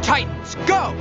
Titans, go!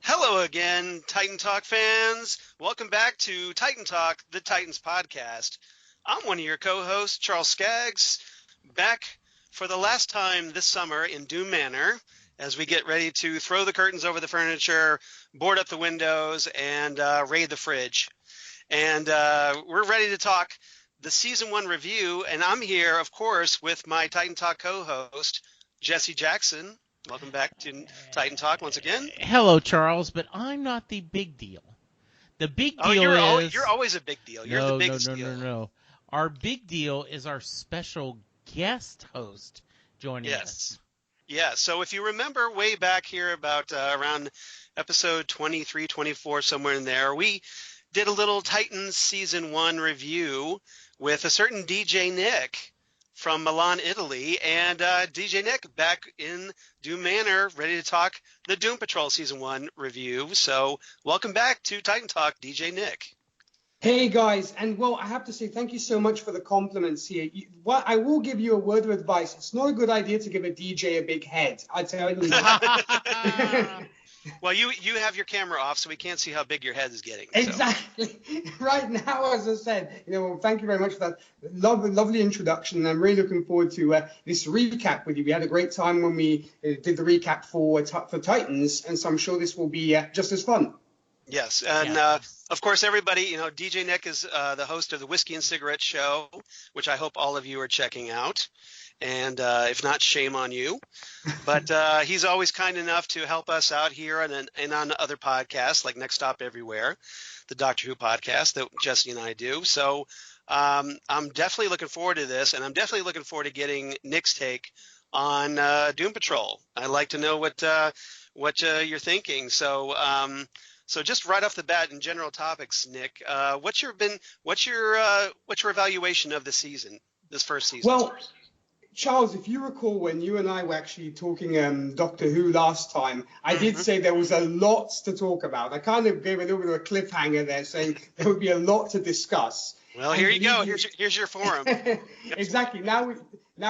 Hello again, Titan Talk fans. Welcome back to Titan Talk, the Titans podcast. I'm one of your co-hosts, Charles Skaggs, back for the last time this summer in Doom Manor as we get ready to throw the curtains over the furniture, board up the windows, and raid the fridge. And we're ready to talk the Season 1 review, and I'm here, of course, with my Titan Talk co-host, Jesse Jackson. Welcome back to Titan Talk once again. Hello, Charles, but I'm not the big deal. The big deal is... You're always a big deal. You're the biggest deal. No. Our big deal is our special guest host joining us. Yeah, so if you remember way back here about around episode 23, 24, somewhere in there, we did a little Titans Season 1 review with a certain DJ Nik from Milan, Italy, and DJ Nik back in Doom Manor, ready to talk the Doom Patrol Season 1 review. So welcome back to Titan Talk, DJ Nik. Hey guys, and well, I have to say thank you so much for the compliments here. I will give you a word of advice. It's not a good idea to give a DJ a big head. I tell you that. Well, you have your camera off, so we can't see how big your head is getting. Exactly. So. Right now, as I said, well, thank you very much for that lovely introduction. And I'm really looking forward to this recap with you. We had a great time when we did the recap for Titans, and so I'm sure this will be just as fun. Yes, and of course, everybody, DJ Nik is the host of the Whiskey and Cigarette Show, which I hope all of you are checking out. And if not, shame on you. But he's always kind enough to help us out here and on other podcasts like Next Stop Everywhere, the Doctor Who podcast that Jesse and I do. So I'm definitely looking forward to this, and I'm definitely looking forward to getting Nik's take on Doom Patrol. I'd like to know what you're thinking. So just right off the bat, in general topics, Nik, what's your evaluation of the season, this first season? Well, Charles, if you recall when you and I were actually talking Doctor Who last time, I did say there was a lot to talk about. I kind of gave a little bit of a cliffhanger there, saying there would be a lot to discuss. Well, here you go. Here's your forum. Exactly. Now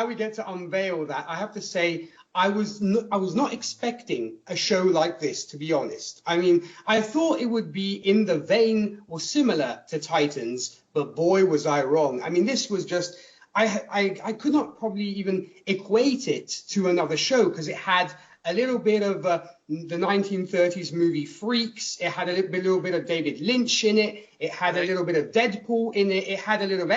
we get to unveil that. I have to say, I was not expecting a show like this, to be honest. I mean, I thought it would be in the vein or similar to Titans, but boy, was I wrong. I mean, this was just... I could not probably even equate it to another show because it had a little bit of the 1930s movie Freaks. It had a little bit of David Lynch in it. It had a little bit of Deadpool in it. It had a little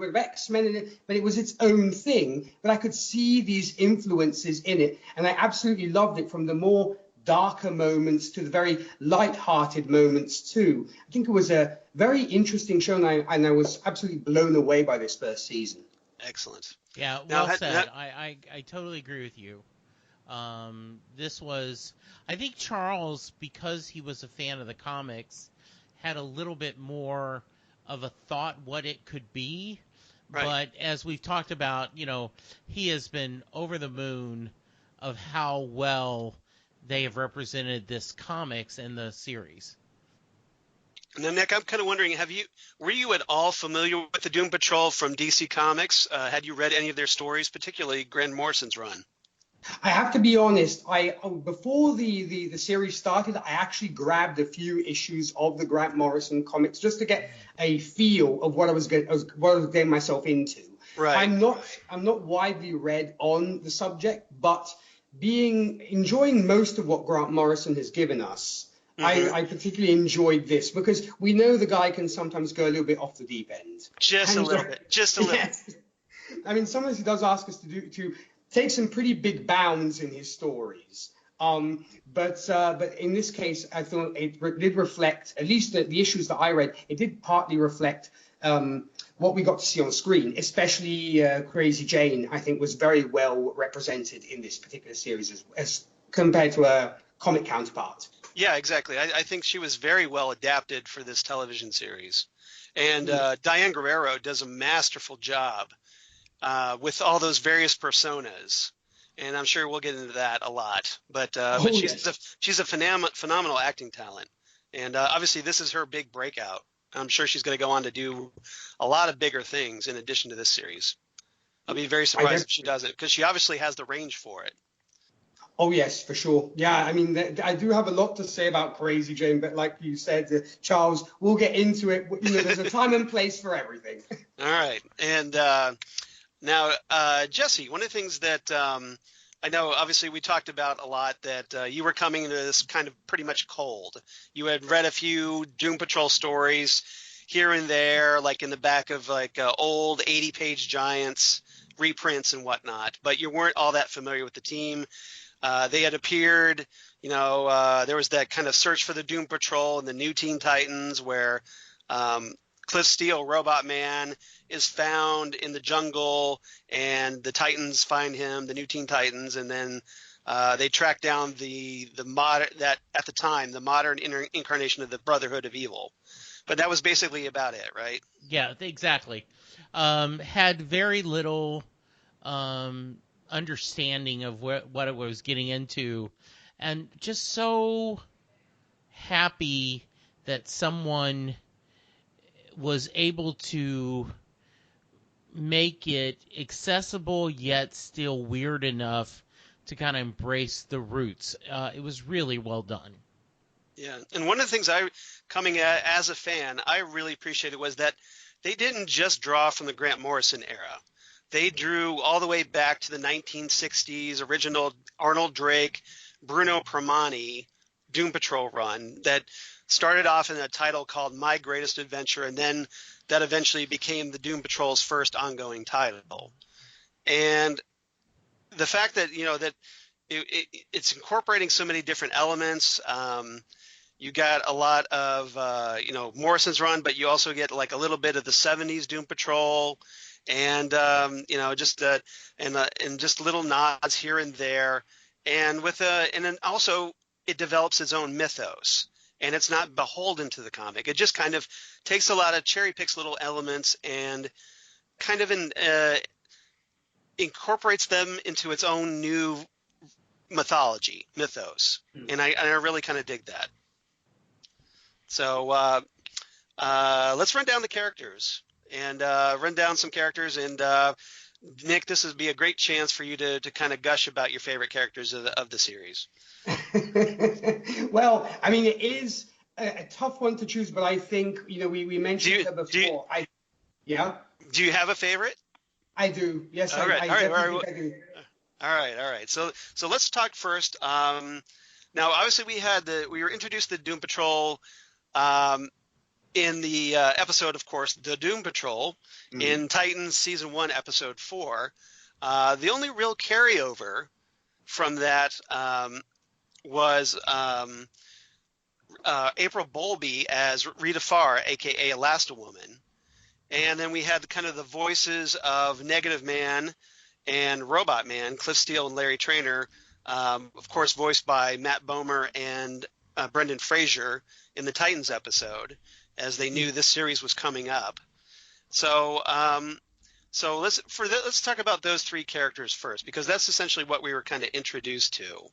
bit of X-Men in it, but it was its own thing. But I could see these influences in it, and I absolutely loved it, from the more darker moments to the very light-hearted moments too. I think it was a very interesting show, and I was absolutely blown away by this first season. Excellent. Yeah, well said. I totally agree with you. This was, I think Charles, because he was a fan of the comics, had a little bit more of a thought what it could be. Right. But as we've talked about, he has been over the moon of how well they have represented this comics and the series. Now, Nik, I'm kind of wondering, were you at all familiar with the Doom Patrol from DC Comics? Had you read any of their stories, particularly Grant Morrison's run? I have to be honest. Before the series started, I actually grabbed a few issues of the Grant Morrison comics just to get a feel of what I was getting myself into. Right. I'm not widely read on the subject, but enjoying most of what Grant Morrison has given us. Mm-hmm. I particularly enjoyed this because we know the guy can sometimes go a little bit off the deep end. Just a little bit. Yes. I mean, sometimes he does ask us to take some pretty big bounds in his stories. But in this case, I thought did reflect, at least the issues that I read, it did partly reflect what we got to see on screen, especially Crazy Jane, I think was very well represented in this particular series as compared to a comic counterpart. Yeah, exactly. I think she was very well adapted for this television series. And Diane Guerrero does a masterful job with all those various personas. And I'm sure we'll get into that a lot. But she's a phenomenal acting talent. And obviously this is her big breakout. I'm sure she's going to go on to do a lot of bigger things in addition to this series. I'll be very surprised if she doesn't, because she obviously has the range for it. Oh, yes, for sure. Yeah, I mean, I do have a lot to say about Crazy Jane, but like you said, Charles, we'll get into it. You know, there's a time and place for everything. All right. And now, Jesse, one of the things that I know, obviously, we talked about a lot that you were coming into this kind of pretty much cold. You had read a few Doom Patrol stories here and there, like in the back of like old 80-page Giants reprints and whatnot, but you weren't all that familiar with the team. They had appeared, there was that kind of search for the Doom Patrol and the New Teen Titans where Cliff Steele, Robot Man, is found in the jungle and the Titans find him, the New Teen Titans, and then they track down the modern incarnation of the Brotherhood of Evil. But that was basically about it, right? Yeah, exactly. Had very little understanding of what it was getting into, and just so happy that someone was able to make it accessible yet still weird enough to kind of embrace the roots. It was really well done. Yeah, and one of the things coming at as a fan, I really appreciated was that they didn't just draw from the Grant Morrison era. They drew all the way back to the 1960s original Arnold Drake, Bruno Premani Doom Patrol run that started off in a title called My Greatest Adventure, and then that eventually became the Doom Patrol's first ongoing title. And the fact that, that it's incorporating so many different elements, you got a lot of, Morrison's run, but you also get like a little bit of the 70s Doom Patrol and, just little nods here and there. And and then also it develops its own mythos, and it's not beholden to the comic. It just kind of takes a lot of cherry picks little elements and kind of incorporates them into its own new mythos. And I really kind of dig that. So let's run down the characters and run down some characters. And Nick, this would be a great chance for you to kind of gush about your favorite characters of the series. Well, I mean, it is a tough one to choose, but I think, we mentioned it before. Do you have a favorite? I do. Yes, all right. I do. All right. So let's talk first. Now, obviously, we were introduced to the Doom Patrol in the episode, of course, The Doom Patrol, in Titans Season 1, Episode 4. The only real carryover from that was April Bowlby as Rita Farr, a.k.a. Elasti-Woman. And then we had kind of the voices of Negative Man and Robot Man, Cliff Steele and Larry Trainor, of course, voiced by Matt Bomer and Brendan Fraser in the Titans episode, as they knew this series was coming up. So let's talk about those three characters first, because that's essentially what we were kind of introduced to.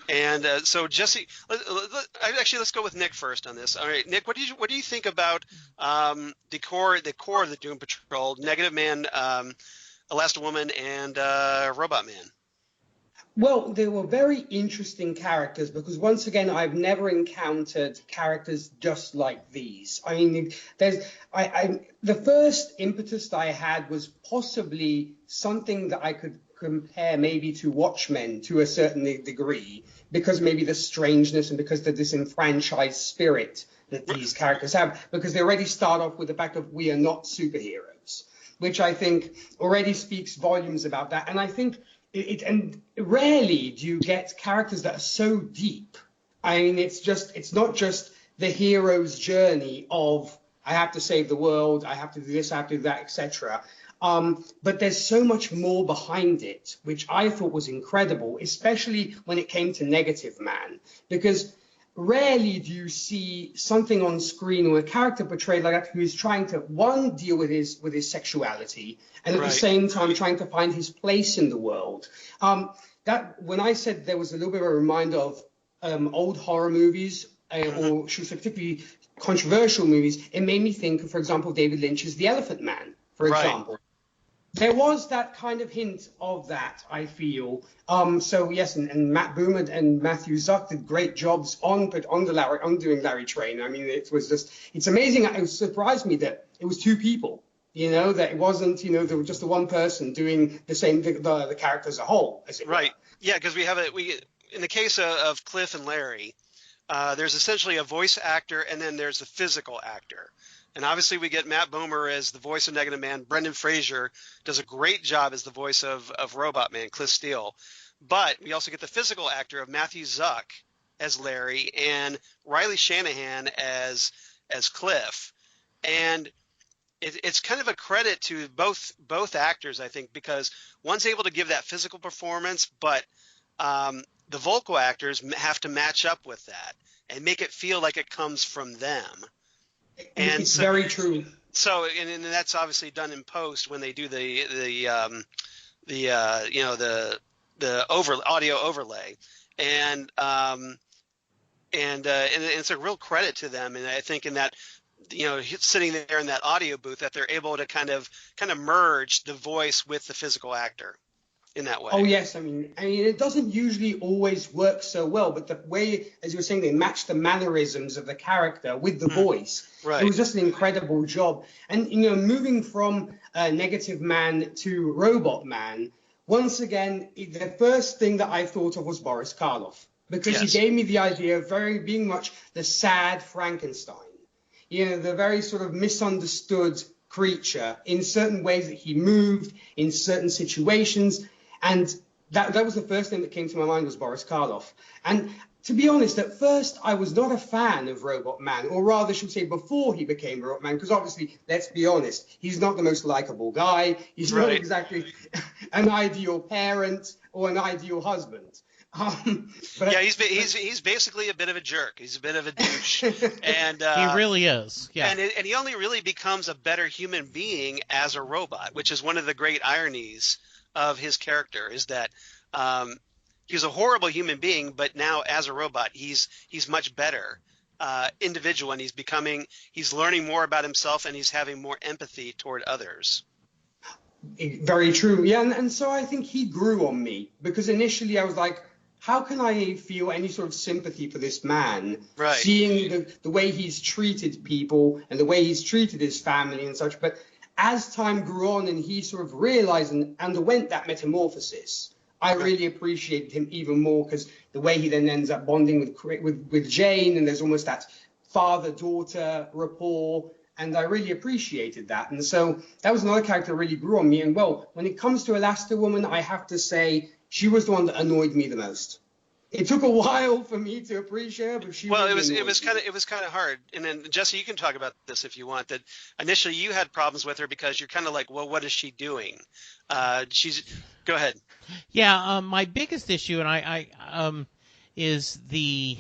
And so Jesse, let's go with Nick first on this. All right, Nick, what do you think about the core of the Doom Patrol, Negative Man, Elasti-Woman, and Robot Man? Well, they were very interesting characters because, once again, I've never encountered characters just like these. I mean, the first impetus that I had was possibly something that I could compare maybe to Watchmen to a certain degree, because maybe the strangeness and because the disenfranchised spirit that these characters have, because they already start off with the fact of we are not superheroes. which I think already speaks volumes about that. And I think and rarely do you get characters that are so deep. I mean, it's not just the hero's journey of, I have to save the world, I have to do this, I have to do that, etc. But there's so much more behind it, which I thought was incredible, especially when it came to Negative Man, because rarely do you see something on screen or a character portrayed like that who is trying to, one, deal with his sexuality, and at the same time trying to find his place in the world. That when I said there was a little bit of a reminder of old horror movies, or should I say particularly controversial movies, it made me think of, for example, David Lynch's The Elephant Man, for example. There was that kind of hint of that, I feel. So yes, and Matt Boomer and Matthew Zuck did great jobs on doing Larry Train. I mean, it's amazing. It surprised me that it was two people. That it wasn't, there was just the one person doing the same thing, the character as a whole, as it were. Yeah, because in the case of Cliff and Larry, there's essentially a voice actor, and then there's the physical actor. And obviously we get Matt Bomer as the voice of Negative Man. Brendan Fraser does a great job as the voice of Robot Man, Cliff Steele. But we also get the physical actor of Matthew Zuck as Larry and Riley Shanahan as Cliff. And it's kind of a credit to both actors, I think, because one's able to give that physical performance, but the vocal actors have to match up with that and make it feel like it comes from them. And it's very true. So, and that's obviously done in post when they do the audio overlay, and it's a real credit to them. And I think in that, sitting there in that audio booth, that they're able to kind of merge the voice with the physical actor in that way. Oh yes, I mean it doesn't usually always work so well, but the way, as you were saying, they match the mannerisms of the character with the voice. Right. It was just an incredible job. And moving from Negative Man to Robot Man, once again, the first thing that I thought of was Boris Karloff, because he gave me the idea of being much the sad Frankenstein. The very sort of misunderstood creature in certain ways that he moved in certain situations. And that was the first thing that came to my mind was Boris Karloff. And to be honest, at first I was not a fan of Robot Man, or rather, I should say, before he became Robot Man, because obviously, let's be honest, he's not the most likable guy. He's not exactly an ideal parent or an ideal husband. But he's basically a bit of a jerk. He's a bit of a douche, and he really is. Yeah, and he only really becomes a better human being as a robot, which is one of the great ironies of his character, is that he's a horrible human being, but now as a robot, he's much better individual, and he's learning more about himself, and he's having more empathy toward others. Very true. Yeah, and so I think he grew on me, because initially I was like, how can I feel any sort of sympathy for this man, seeing the way he's treated people and the way he's treated his family and such. But as time grew on and he sort of realized and underwent that metamorphosis, I really appreciated him even more, because the way he then ends up bonding with Jane, and there's almost that father-daughter rapport, and I really appreciated that. And so that was another character that really grew on me. And well, when it comes to Elasti-Woman, I have to say she was the one that annoyed me the most. It took a while for me to appreciate her, but she. Well, really it was kind of hard. And then Jesse, you can talk about this if you want. That initially you had problems with her because you're kind of like, well, what is she doing? Go ahead. Yeah, my biggest issue, and I is the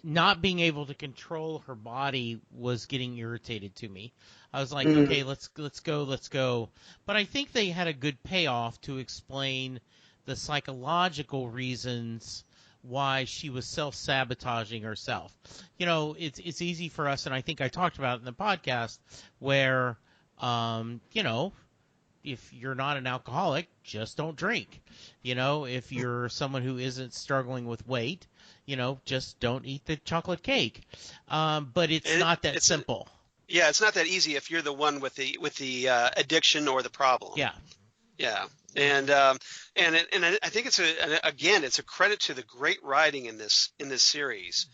not being able to control her body was getting irritated to me. I was like, okay, let's go. But I think they had a good payoff to explain the psychological reasons why she was self-sabotaging herself. It's easy for us, and I think I talked about it in the podcast, where, if you're not an alcoholic, just don't drink. If you're someone who isn't struggling with weight, just don't eat the chocolate cake. But it's not that simple. Yeah, it's not that easy if you're the one with the addiction or the problem. Yeah. Yeah. And I think it's a credit to the great writing in this series,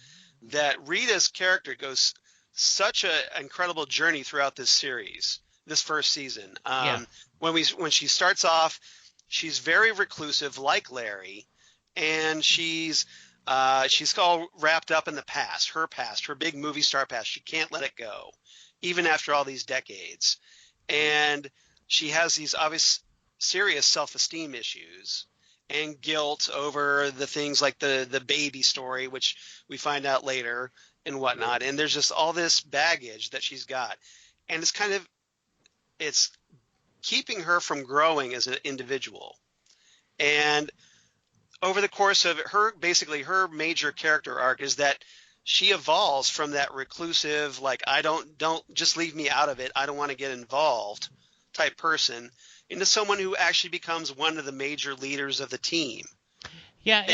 that Rita's character goes such an incredible journey throughout this series. this first season. Yeah. When she starts off, she's very reclusive, like Larry, and she's all wrapped up in the past, her big movie star past. She can't let it go, even after all these decades. And she has these obvious serious self-esteem issues and guilt over the things like the baby story, which we find out later and whatnot. And there's just all this baggage that she's got. And it's keeping her from growing as an individual. And over the course of her major character arc is that she evolves from that reclusive, like, don't just leave me out of it, I don't want to get involved type person, into someone who actually becomes one of the major leaders of the team. Yeah,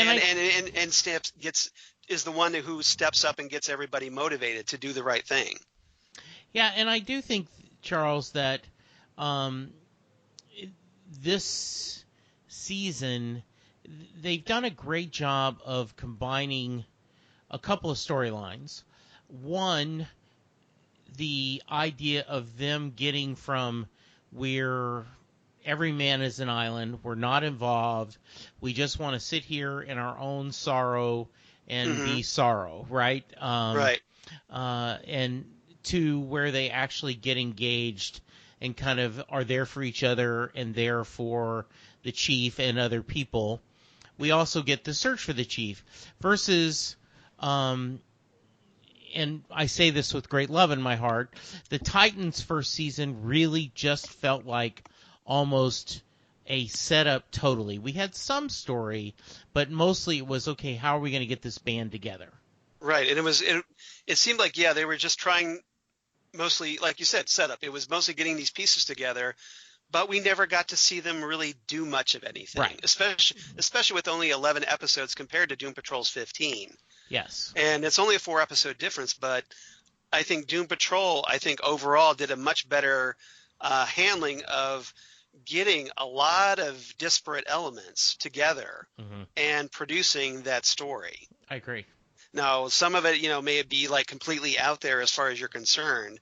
is the one who steps up and gets everybody motivated to do the right thing. Yeah, and I do think, Charles, that this season they've done a great job of combining a couple of storylines. One, the idea of them getting from where every man is an island, we're not involved, we just want to sit here in our own sorrow and be sorrow, right? Right. And to where they actually get engaged and kind of are there for each other and there for the chief and other people. We also get the search for the chief versus, and I say this with great love in my heart, the Titans' first season really just felt like almost a setup totally. We had some story, but mostly it was, okay, how are we going to get this band together? Right, and it seemed like, they were just trying, mostly, like you said, setup. It was mostly getting these pieces together, but we never got to see them really do much of anything, right. especially with only 11 episodes compared to Doom Patrol's 15. Yes. And it's only a 4-episode difference, but I think Doom Patrol, overall did a much better handling of getting a lot of disparate elements together and producing that story. I agree. Now, some of it, may be like completely out there as far as you're concerned,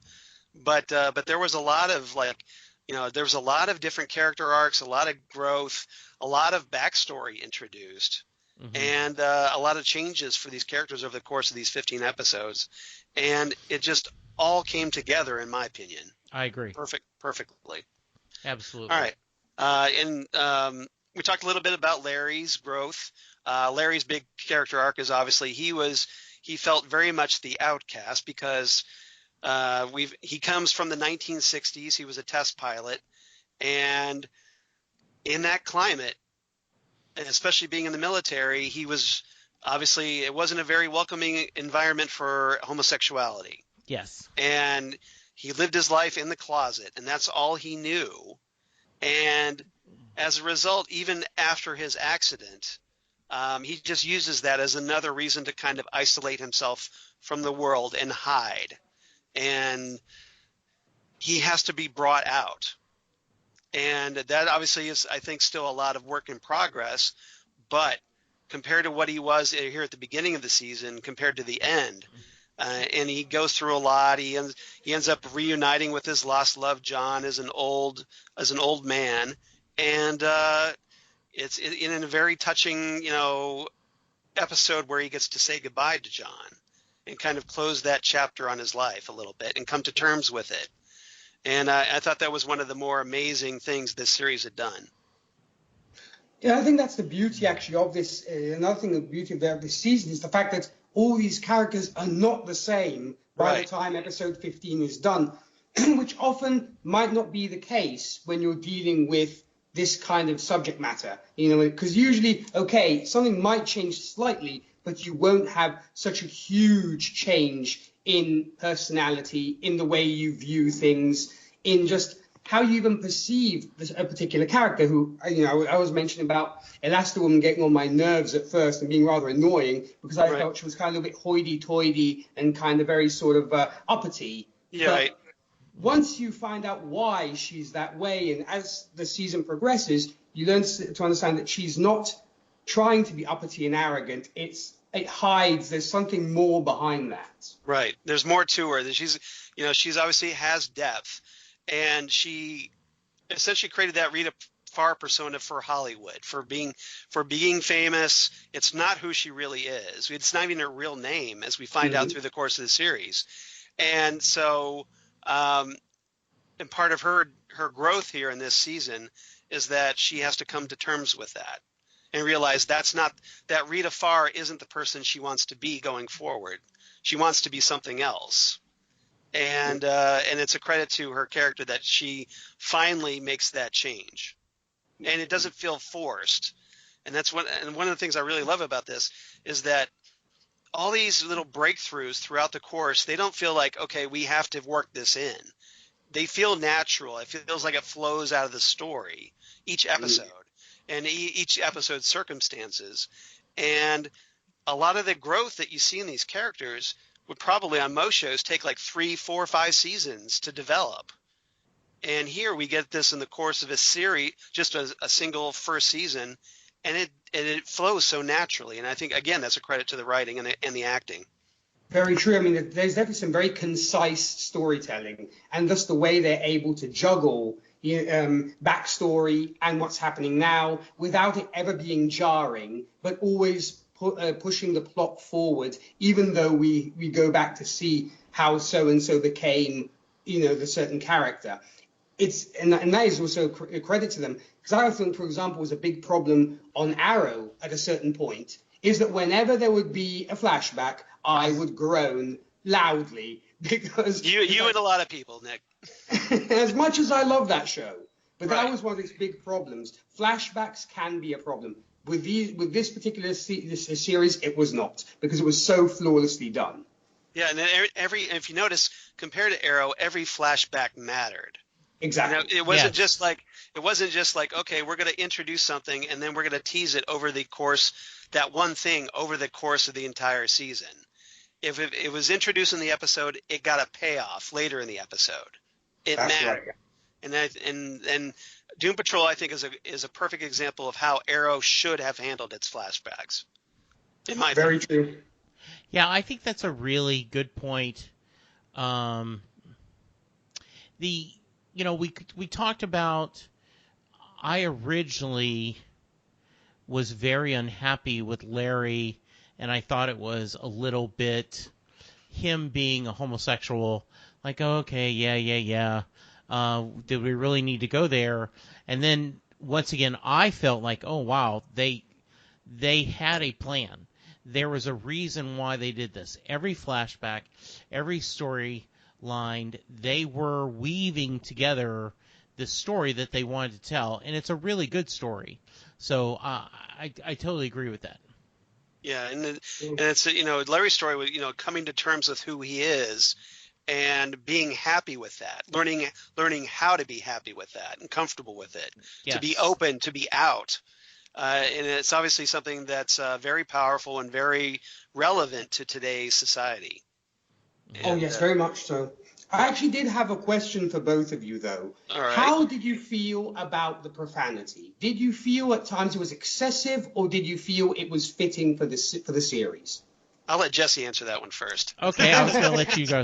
but there was a lot of there was a lot of different character arcs, a lot of growth, a lot of backstory introduced, and a lot of changes for these characters over the course of these 15 episodes, and it just all came together, in my opinion. I agree. Perfectly. Absolutely. All right. And we talked a little bit about Larry's growth. Larry's big character arc is obviously he felt very much the outcast because he comes from the 1960s. He was a test pilot, and in that climate, and especially being in the military, he was obviously, it wasn't a very welcoming environment for homosexuality. Yes. And he lived his life in the closet, and that's all he knew. And as a result, even after his accident, he just uses that as another reason to kind of isolate himself from the world and hide. And he has to be brought out. And that obviously is, I think, still a lot of work in progress. But compared to what he was here at the beginning of the season, compared to the end, and he goes through a lot. He ends up reuniting with his lost love, John, as an old man. And it's in a very touching, episode where he gets to say goodbye to John and kind of close that chapter on his life a little bit and come to terms with it. And I thought that was one of the more amazing things this series had done. Yeah, I think that's the beauty actually of this. Another thing, the beauty of this season is the fact that all these characters are not the same by the time episode 15 is done, which often might not be the case when you're dealing with this kind of subject matter, because usually, okay, something might change slightly, but you won't have such a huge change in personality, in the way you view things, in just how you even perceive a particular character who, I was mentioning about Elastigirl getting on my nerves at first and being rather annoying because I felt she was kind of a bit hoity-toity and kind of very sort of uppity. Yeah, right. Once you find out why she's that way, and as the season progresses, you learn to understand that she's not trying to be uppity and arrogant. It hides. There's something more behind that. Right. There's more to her. She's obviously has depth, and she essentially created that Rita Farr persona for Hollywood, for being famous. It's not who she really is. It's not even her real name, as we find out through the course of the series. And so, and part of her growth here in this season is that she has to come to terms with that and realize that Rita Farr isn't the person she wants to be going forward. She wants to be something else. And it's a credit to her character that she finally makes that change, and it doesn't feel forced. And one of the things I really love about this is that all these little breakthroughs throughout the course, they don't feel like, okay, we have to work this in. They feel natural. It feels like it flows out of the story, each episode, and each episode's circumstances. And a lot of the growth that you see in these characters would probably on most shows take like 3, 4, 5 seasons to develop. And here we get this in the course of a series, just a single first season, and it flows so naturally. And I think, again, that's a credit to the writing and the acting. Very true. I mean, there's definitely some very concise storytelling, and just the way they're able to juggle backstory and what's happening now without it ever being jarring, but always pushing the plot forward, even though we go back to see how so-and-so became, the certain character. And that is also a credit to them, because I think, for example, was a big problem on Arrow at a certain point, is that whenever there would be a flashback, I would groan loudly, because you and a lot of people, Nick. As much as I love that show, but that was one of its big problems. Flashbacks can be a problem. With this particular series, it was not, because it was so flawlessly done. Yeah, and then if you notice, compared to Arrow, every flashback mattered. Exactly. It wasn't just like, okay, we're going to introduce something and then we're going to tease it over the course, that one thing over the course of the entire season. If it was introduced in the episode, it got a payoff later in the episode. It mattered. Right. And Doom Patrol, I think, is a perfect example of how Arrow should have handled its flashbacks. In my Very true. Yeah, I think that's a really good point. We talked about, I originally was very unhappy with Larry, and I thought it was a little bit him being a homosexual, like, okay, yeah. Did we really need to go there? And then once again, I felt like, oh wow, they had a plan. There was a reason why they did this. Every flashback, every story lined, they were weaving together the story that they wanted to tell, and it's a really good story. So I totally agree with that. Yeah, and it's Larry's story was coming to terms with who he is and being happy with that, learning how to be happy with that and comfortable with it, to be open, to be out. And it's obviously something that's very powerful and very relevant to today's society. And, yes, very much so. I actually did have a question for both of you, though. All right. How did you feel about the profanity? Did you feel at times it was excessive, or did you feel it was fitting for the series? I'll let Jesse answer that one first. Okay, I was going to let you go.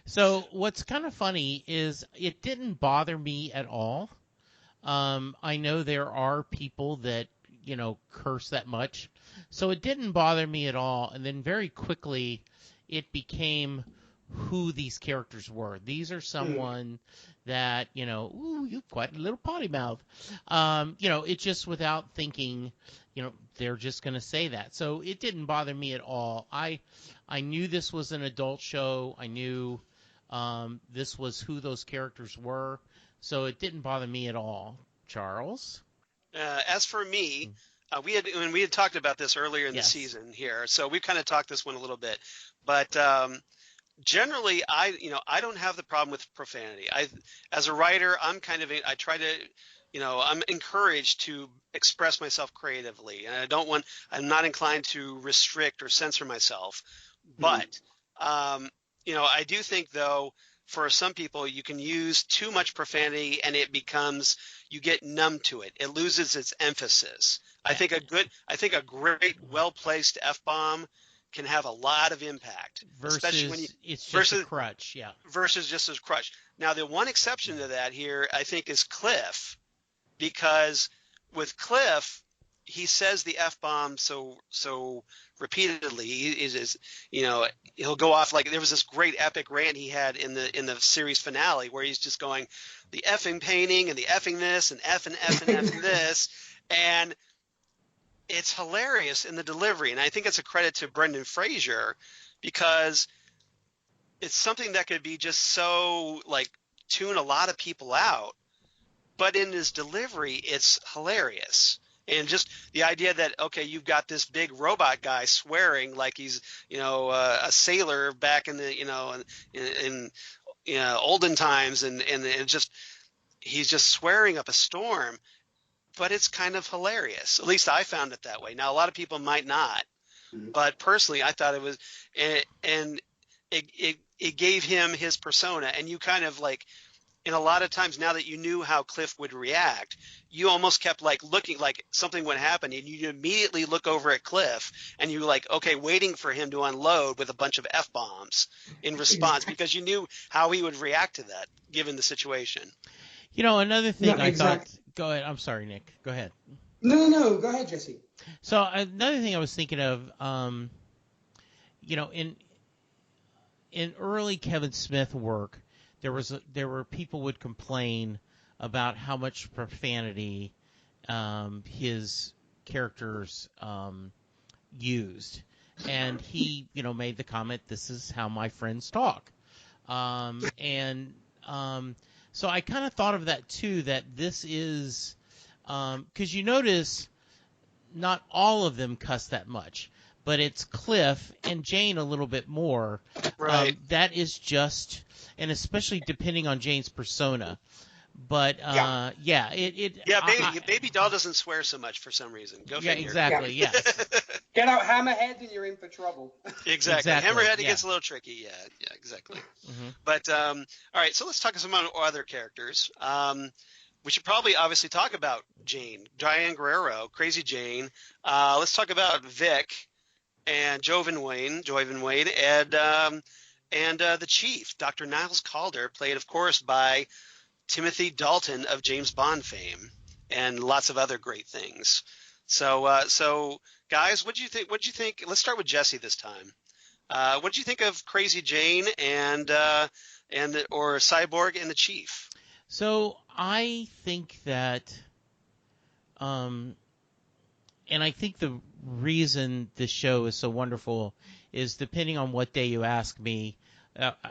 So what's kind of funny is it didn't bother me at all. I know there are people that, curse that much. So it didn't bother me at all. And then very quickly it became who these characters were. These are someone that, you've quite a little potty mouth. It's just without thinking, they're just going to say that. So it didn't bother me at all. I knew this was an adult show. I knew this was who those characters were. So it didn't bother me at all. Charles? As for me, we had talked about this earlier in the season here, so we've kind of talked this one a little bit. But generally, I don't have the problem with profanity. As a writer, I'm encouraged to express myself creatively, and I'm not inclined to restrict or censor myself. But I do think, though, for some people, you can use too much profanity and you get numb to it. It loses its emphasis. I think a great, well-placed F-bomb can have a lot of impact, especially when it's just a crutch, versus just a crutch. Now, the one exception to that here, I think, is Cliff, because with Cliff, he says the F-bomb so repeatedly. He'll go off, like there was this great epic rant he had in the series finale where he's just going, the effing painting and the effing this and effing this, and it's hilarious in the delivery. And I think it's a credit to Brendan Fraser, because it's something that could be just so like tune a lot of people out, but in his delivery, it's hilarious. And just the idea that, okay, you've got this big robot guy swearing like he's, a sailor back in the, in olden times, and just he's just swearing up a storm, but it's kind of hilarious. At least I found it that way. Now, a lot of people might not, but personally, I thought it was, and it gave him his persona, and you kind of like. And a lot of times, now that you knew how Cliff would react, you almost kept like looking like something would happen, and you immediately look over at Cliff and you like, okay, waiting for him to unload with a bunch of F-bombs in response, because you knew how he would react to that given the situation. Another thing I thought. Go ahead. I'm sorry, Nick. Go ahead. No. Go ahead, Jesse. So another thing I was thinking of, in early Kevin Smith work, there were people would complain about how much profanity his characters used, and he made the comment, "This is how my friends talk," and so I kind of thought of that too. That this is because you notice not all of them cuss that much, but it's Cliff and Jane a little bit more. Right. That is just. And especially depending on Jane's persona, but Baby Doll doesn't swear so much for some reason. Go figure. Exactly. Yeah. Yes. Get out Hammerhead and you're in for trouble. Exactly. Hammerhead gets a little tricky. Yeah, exactly. Mm-hmm. But all right, so let's talk about some other characters. We should probably obviously talk about Jane, Diane Guerrero, Crazy Jane. Let's talk about Vic and Jovan Wade, and the Chief, Dr. Niles Calder, played, of course, by Timothy Dalton of James Bond fame, and lots of other great things. So guys, what'd you think? Let's start with Jesse this time. What'd you think of Crazy Jane or Cyborg and the Chief? So I think that, and I think the reason this show is so wonderful is, depending on what day you ask me,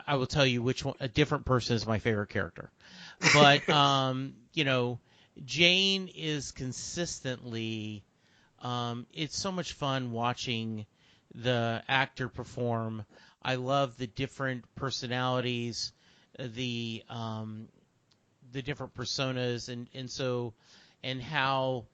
I will tell you which one. A different person is my favorite character, but Jane is consistently. It's so much fun watching the actor perform. I love the different personalities, the different personas, and how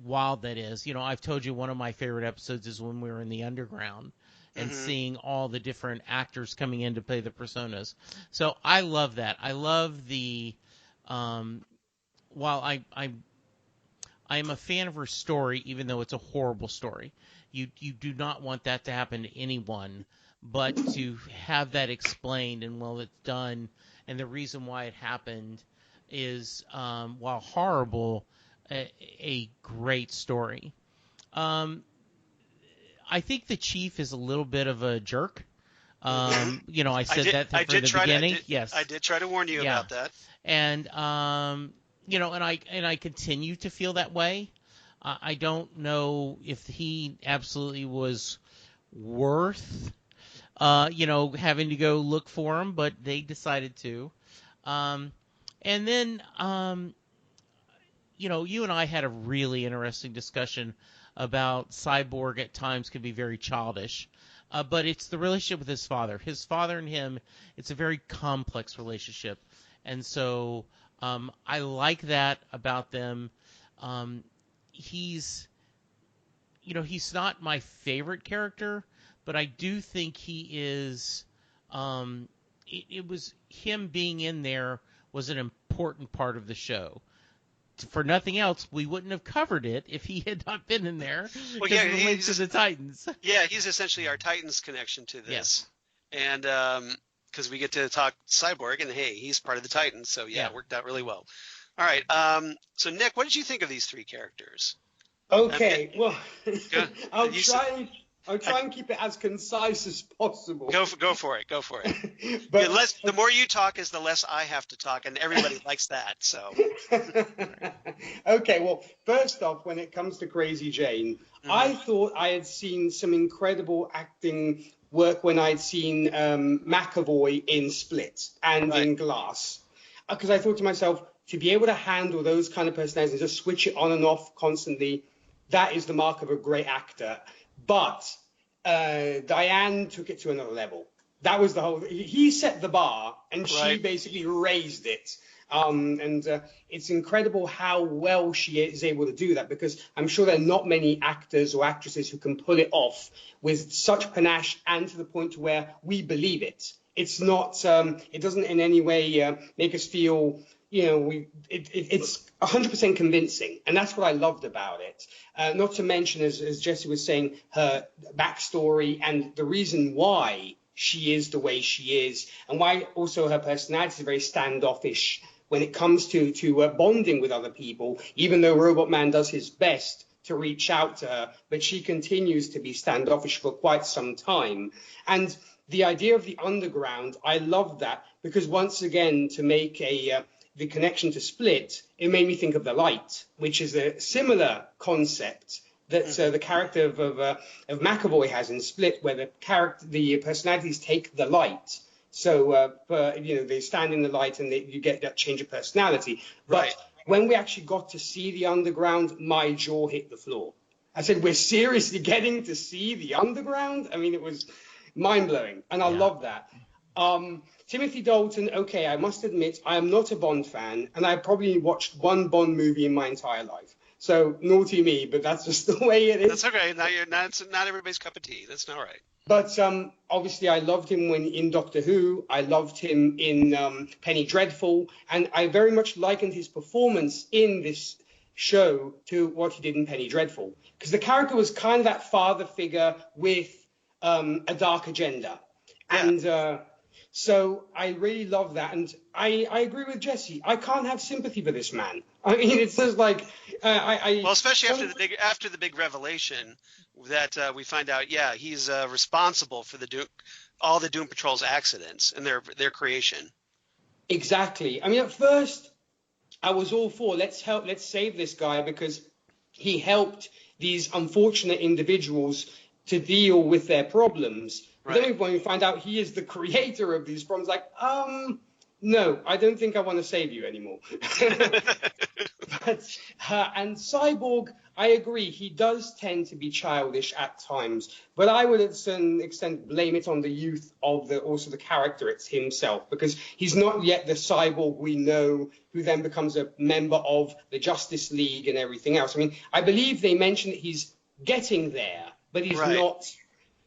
wild that is. I've told you one of my favorite episodes is when we were in the underground and seeing all the different actors coming in to play the personas. So I love that. I love the while I'm a fan of her story, even though it's a horrible story. You do not want that to happen to anyone, but to have that explained and well it's done, and the reason why it happened is, while horrible, a great story. I think the Chief is a little bit of a jerk. I said that from the beginning. Yes, I did try to warn you about that. And and I continue to feel that way. I don't know if he absolutely was worth, having to go look for him, but they decided to. And then, you and I had a really interesting discussion about Cyborg at times can be very childish, but it's the relationship with his father. His father and him, it's a very complex relationship, and so I like that about them. He's not my favorite character, but I do think he is. It was him being in there was an important part of the show for nothing else, we wouldn't have covered it if he had not been in there. Well, yeah, It relates to the Titans. Yeah, he's essentially our Titans connection to this. And because we get to talk Cyborg, and hey, he's part of the Titans, so yeah, it worked out really well. All right, so Nick, what did you think of these three characters? Okay, well, I'll try and keep it as concise as possible. Go for it. But the more you talk is the less I have to talk, and everybody likes that. So. Okay, well, first off, when it comes to Crazy Jane, I thought I had seen some incredible acting work when I'd seen McAvoy in Split and in Glass, because I thought to myself, to be able to handle those kind of personalities and just switch it on and off constantly, that is the mark of a great actor. But Diane took it to another level. That was the whole. He set the bar, and she basically raised it. And it's incredible how well she is able to do that, because I'm sure there are not many actors or actresses who can pull it off with such panache and to the point where we believe it. It's not. It doesn't in any way make us feel. It's 100% convincing, and that's what I loved about it. Not to mention, as Jesse was saying, her backstory and the reason why she is the way she is, and why also her personality is very standoffish when it comes to bonding with other people, even though Robot Man does his best to reach out to her, but she continues to be standoffish for quite some time. And the idea of the underground, I love that, because once again, to make the connection to Split, it made me think of The Light, which is a similar concept that the character of McAvoy has in Split, where the personalities take the light. So, they stand in the light and you get that change of personality. But when we actually got to see the underground, my jaw hit the floor. I said, we're seriously getting to see the underground? I mean, it was mind-blowing, and I love that. Timothy Dalton, okay, I must admit, I am not a Bond fan, and I probably watched one Bond movie in my entire life. So, naughty me, but that's just the way it is. That's okay. It's not everybody's cup of tea. That's all right. But obviously, I loved him in Doctor Who. I loved him in Penny Dreadful. And I very much likened his performance in this show to what he did in Penny Dreadful. Because the character was kind of that father figure with a dark agenda. Yeah. And so I really love that. And I agree with Jesse. I can't have sympathy for this man. I mean, it's just like... well, especially after the big revelation that we find out, he's responsible for all the Doom Patrol's accidents and their creation. Exactly. I mean, at first, I was all for let's save this guy because he helped these unfortunate individuals to deal with their problems. Right. Then when we find out he is the creator of these problems, like, no, I don't think I want to save you anymore. And Cyborg, I agree, he does tend to be childish at times, but I would at a certain extent blame it on the youth of also the character it's himself, because he's not yet the Cyborg we know who then becomes a member of the Justice League and everything else. I mean, I believe they mentioned that he's getting there, but he's not...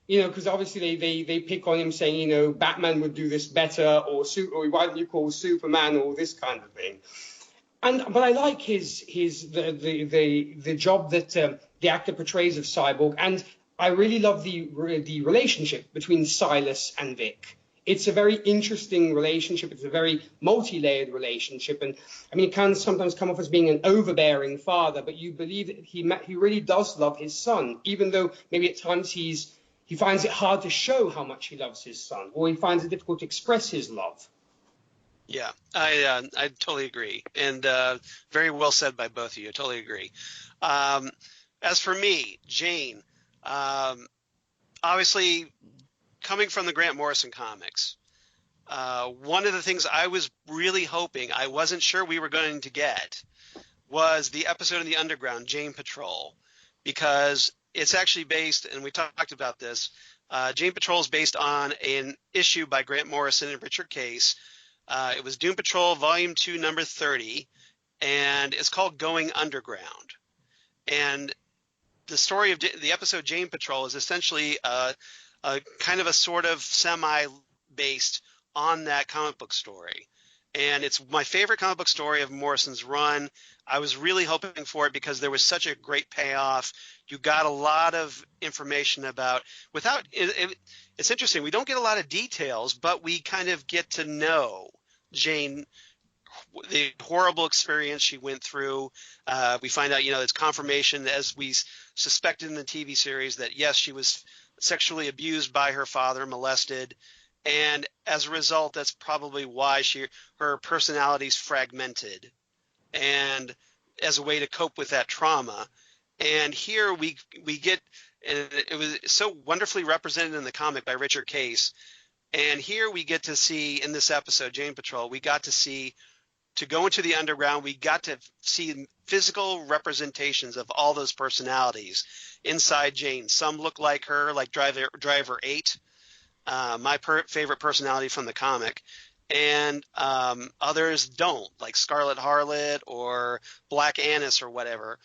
because obviously they pick on him saying, Batman would do this better, or why don't you call Superman, or this kind of thing. But I like the job that the actor portrays of Cyborg, and I really love the relationship between Silas and Vic. It's a very interesting relationship. It's a very multi-layered relationship, and I mean, it can sometimes come off as being an overbearing father, but you believe that he really does love his son, even though maybe at times he finds it hard to show how much he loves his son, or he finds it difficult to express his love. Yeah, I totally agree. And very well said by both of you. I totally agree. As for me, Jane, obviously coming from the Grant Morrison comics, one of the things I was really hoping, I wasn't sure we were going to get, was the episode in the Underground, Jane Patrol, because it's actually based, and we talked about this, Jane Patrol is based on an issue by Grant Morrison and Richard Case. It was Doom Patrol Volume 2, number 30, and it's called Going Underground. And the story of the episode Jane Patrol is essentially a kind of a sort of semi-based on that comic book story. and it's my favorite comic book story of Morrison's run. I was really hoping for it because there was such a great payoff. You got a lot of information about it's interesting. We don't get a lot of details, but we kind of get to know Jane, the horrible experience she went through. We find out, it's confirmation, as we suspected in the TV series, that yes, she was sexually abused by her father, molested. And as a result, that's probably why her personality's fragmented, and as a way to cope with that trauma. And here we get, and it was so wonderfully represented in the comic by Richard Case. And here we get to see in this episode, Jane Patrol, we got to see, to go into the underground, we got to see physical representations of all those personalities inside Jane. Some look like her, like Driver 8, my favorite personality from the comic. And others don't, like Scarlet Harlot or Black Annis or whatever.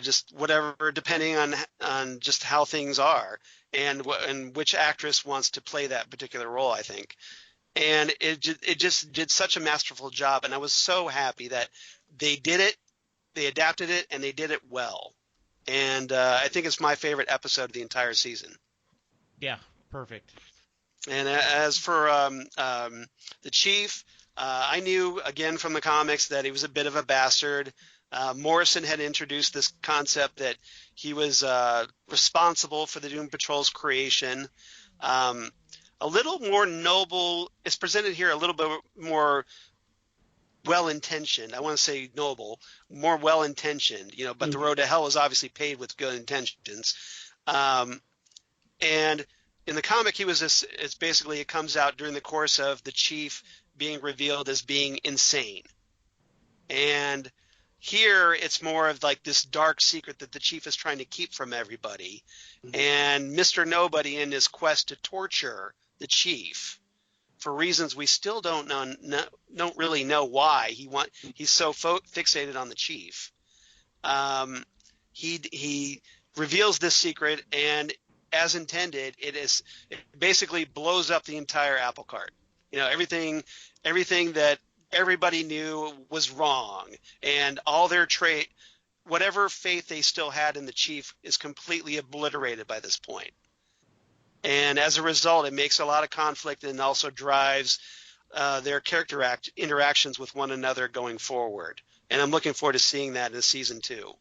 Just whatever, depending on just how things are and which actress wants to play that particular role, I think. And it just did such a masterful job, and I was so happy that they did it, they adapted it, and they did it well. And I think it's my favorite episode of the entire season. Yeah, perfect. And as for the Chief, I knew, again, from the comics that he was a bit of a bastard. Morrison had introduced this concept that he was responsible for the Doom Patrol's creation. A little more noble. It's presented here a little bit more well-intentioned. I want to say noble, more well-intentioned, but the road to hell is obviously paved with good intentions. And in the comic, it comes out during the course of the Chief being revealed as being insane. And here it's more of like this dark secret that the Chief is trying to keep from everybody. And Mr. Nobody, in his quest to torture the Chief for reasons we still don't really know why he's so fixated on the Chief. He reveals this secret, and as intended, it basically blows up the entire apple cart. Everything that everybody knew was wrong, and all their whatever faith they still had in the Chief is completely obliterated by this point. And as a result, it makes a lot of conflict and also drives their character interactions with one another going forward. And I'm looking forward to seeing that in season 2.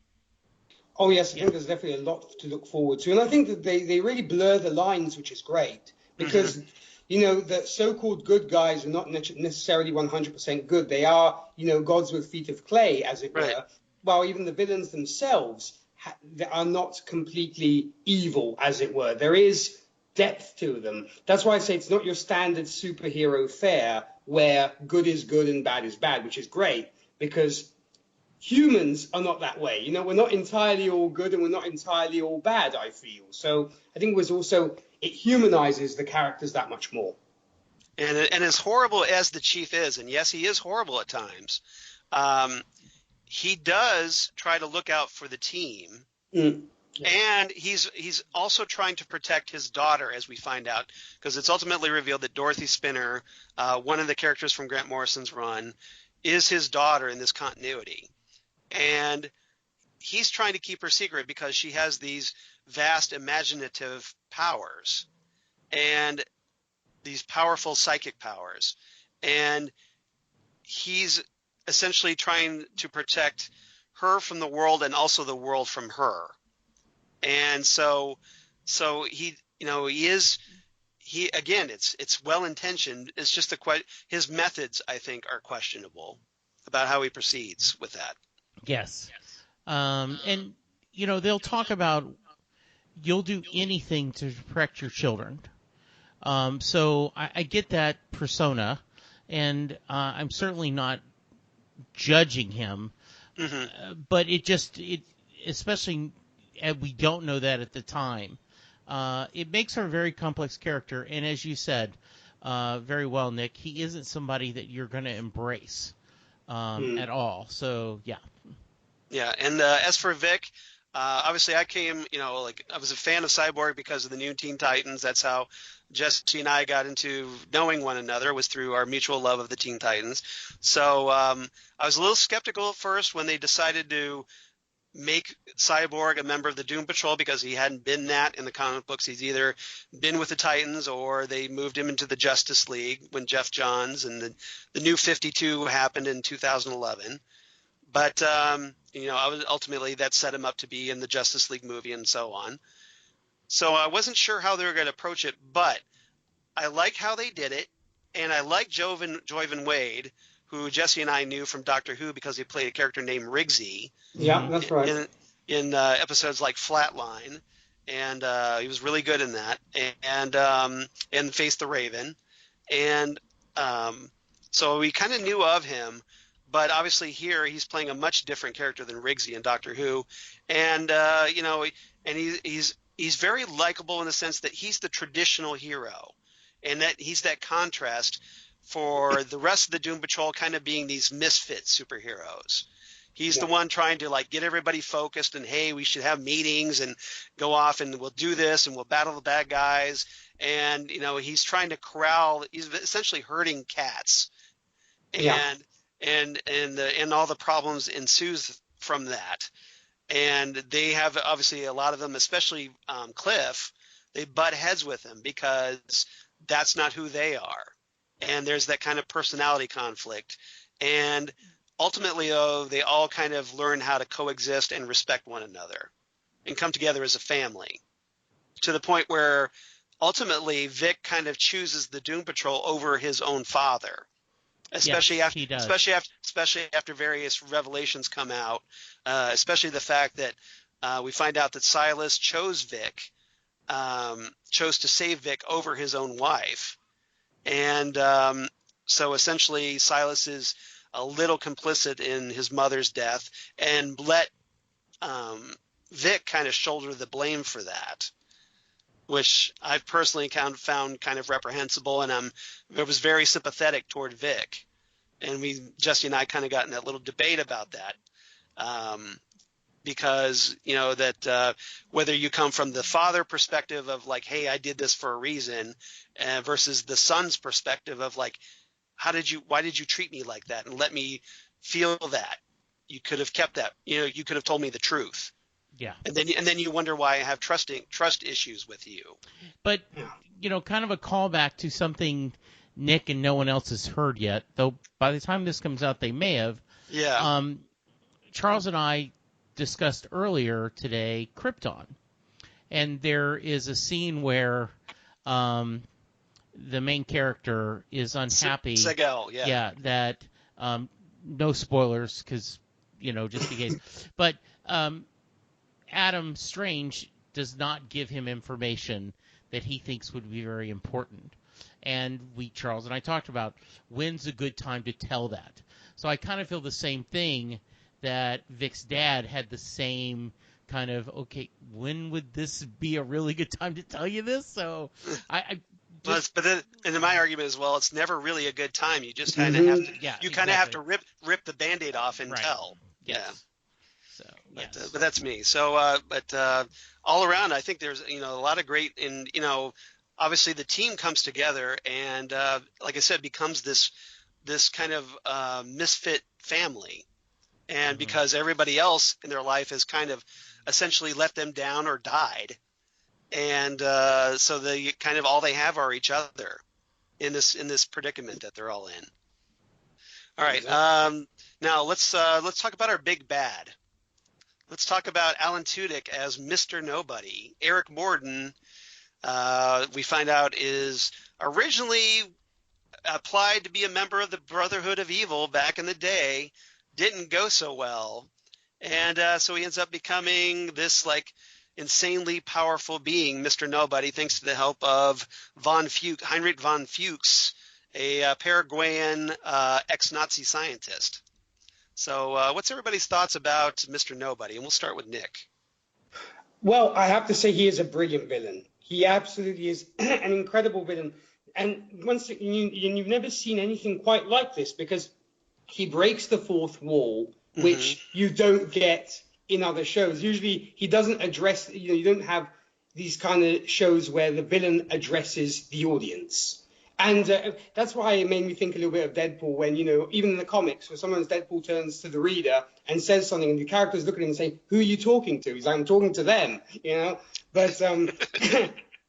Oh, yes, I think there's definitely a lot to look forward to. And I think that they really blur the lines, which is great. Because, the so-called good guys are not necessarily 100% good. They are, gods with feet of clay, as it were. While even the villains themselves are not completely evil, as it were. There is depth to them. That's why I say it's not your standard superhero fare where good is good and bad is bad, which is great, because humans are not that way. We're not entirely all good and we're not entirely all bad, I feel. So I think it humanizes the characters that much more. And as horrible as the Chief is, and yes, he is horrible at times, he does try to look out for the team. And he's also trying to protect his daughter, as we find out, because it's ultimately revealed that Dorothy Spinner, one of the characters from Grant Morrison's run, is his daughter in this continuity. And he's trying to keep her secret because she has these vast imaginative powers and these powerful psychic powers. And he's essentially trying to protect her from the world and also the world from her. And so he again, it's well intentioned. It's just his methods, I think, are questionable about how he proceeds with that. Yes. And they'll talk about you'll do anything to protect your children. So I get that persona, and I'm certainly not judging him. But especially. And we don't know that at the time. It makes her a very complex character, and as you said very well, Nick, he isn't somebody that you're going to embrace at all. So, yeah. Yeah, and as for Vic, Obviously, I came, I was a fan of Cyborg because of the new Teen Titans. That's how Jesse and I got into knowing one another, was through our mutual love of the Teen Titans. So I was a little skeptical at first when they decided to make Cyborg a member of the Doom Patrol, because he hadn't been that in the comic books. He's either been with the Titans or they moved him into the Justice League when Jeff Johns and the New 52 happened in 2011. But, ultimately that set him up to be in the Justice League movie and so on. So I wasn't sure how they were going to approach it, but I like how they did it. And I like Joyvan Wade, who Jesse and I knew from Doctor Who because he played a character named Rigsy. Yeah, that's right. In episodes like Flatline. And he was really good in that. And Face the Raven. And so we kind of knew of him. But obviously here he's playing a much different character than Rigsy in Doctor Who, and he's very likable in the sense that he's the traditional hero, and that he's that contrast for the rest of the Doom Patrol kind of being these misfit superheroes. He's the one trying to get everybody focused and, hey, we should have meetings and go off and we'll do this and we'll battle the bad guys, and he's trying to corral. He's essentially herding cats, and all the problems ensues from that. And they have, obviously, a lot of them, especially Cliff, they butt heads with him because that's not who they are. And there's that kind of personality conflict. And ultimately, though, they all kind of learn how to coexist and respect one another and come together as a family, to the point where ultimately Vic kind of chooses the Doom Patrol over his own father. Especially after various revelations come out, especially the fact that we find out that Silas chose to save Vic over his own wife. And so essentially Silas is a little complicit in his mother's death and let Vic kind of shoulder the blame for that, which I've personally found kind of reprehensible, and I was very sympathetic toward Vic. And Jesse and I kind of got in that little debate about that, because, that whether you come from the father perspective of hey, I did this for a reason, versus the son's perspective of why did you treat me like that and let me feel that? You could have kept that. You could have told me the truth. Yeah. And then you wonder why I have trust issues with you. But, kind of a callback to something Nick and no one else has heard yet, though by the time this comes out they may have. Yeah. Charles and I discussed earlier today Krypton. And there is a scene where the main character is unhappy. Skaggs, yeah. Yeah, that no spoilers because, just in case. But Adam Strange does not give him information that he thinks would be very important. And Charles and I talked about when's a good time to tell that. So I kind of feel the same thing, that Vic's dad had the same kind of, okay, when would this be a really good time to tell you this? So but then, and my argument is, well, it's never really a good time. You just kind of have to, kind of have to rip the Band-Aid off and tell. Yes. Yeah. So, but that's me. So, all around, I think there's, a lot of great, and, obviously the team comes together and, like I said, becomes this kind of misfit family. And because everybody else in their life has kind of essentially let them down or died. And so they kind of all they have are each other in this predicament that they're all in. All right. Now let's talk about our big bad. Let's talk about Alan Tudyk as Mr. Nobody. Eric Morden, we find out, is originally applied to be a member of the Brotherhood of Evil back in the day. Didn't go so well. And so he ends up becoming this insanely powerful being, Mr. Nobody, thanks to the help of Heinrich von Fuchs, a Paraguayan ex-Nazi scientist. So what's everybody's thoughts about Mr. Nobody? And we'll start with Nick. Well, I have to say he is a brilliant villain. He absolutely is an incredible villain. And you've never seen anything quite like this, because he breaks the fourth wall, which you don't get in other shows. Usually he doesn't address, you don't have these kind of shows where the villain addresses the audience. And that's why it made me think a little bit of Deadpool when, even in the comics, where sometimes Deadpool turns to the reader and says something, and the characters look at him and say, "Who are you talking to?" He's like, "I'm talking to them," But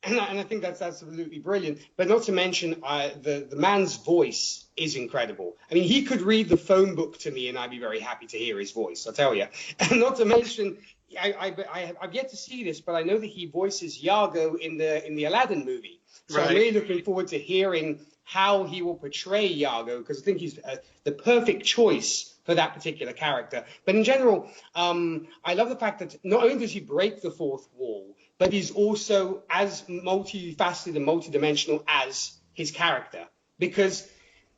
and I think that's absolutely brilliant. But not to mention, the man's voice is incredible. I mean, he could read the phone book to me, and I'd be very happy to hear his voice, I'll tell you. And not to mention, I've yet to see this, but I know that he voices Iago in the Aladdin movie. So Right. I'm really looking forward to hearing how he will portray Iago, because I think he's the perfect choice for that particular character. But in general, I love the fact that not only does he break the fourth wall, but he's also as multifaceted and multidimensional as his character. Because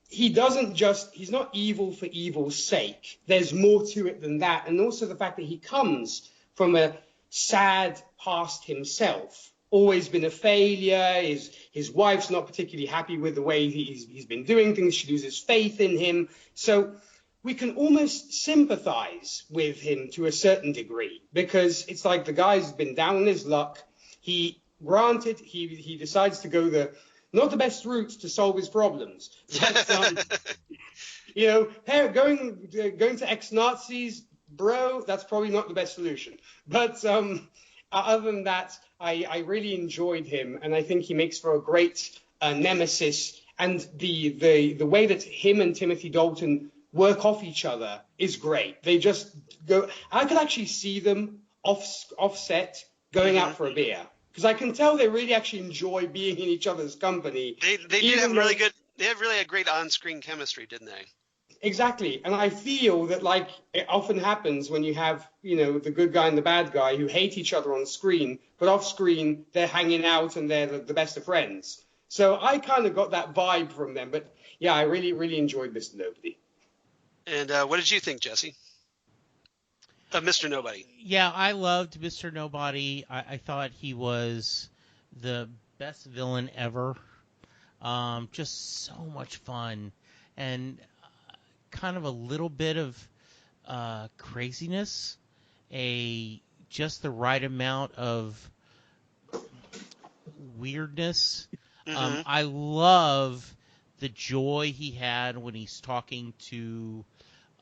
he's not evil for evil's sake. There's more to it than that. And also the fact that he comes from a sad past himself. Always been a failure. His wife's not particularly happy with the way he's been doing things. She loses faith in him. So we can almost sympathize with him to a certain degree, because it's like the guy's been down on his luck. He decides to go not the best route to solve his problems. But, going to ex-Nazis, bro, that's probably not the best solution. But other than that, I really enjoyed him, and I think he makes for a great nemesis. And the way that him and Timothy Dalton work off each other is great. They just go. I could actually see them offset going out for a beer, because I can tell they really actually enjoy being in each other's company. They did have really good. They have really a great on-screen chemistry, didn't they? Exactly. And I feel that, like it often happens when you have, the good guy and the bad guy who hate each other on screen, but off screen, they're hanging out and they're the best of friends. So I kind of got that vibe from them. But yeah, I really, really enjoyed Mr. Nobody. And what did you think, Jesse, of Mr. Nobody? Yeah, I loved Mr. Nobody. I thought he was the best villain ever. Just so much fun. And kind of a little bit of craziness, just the right amount of weirdness. I love the joy he had when he's talking to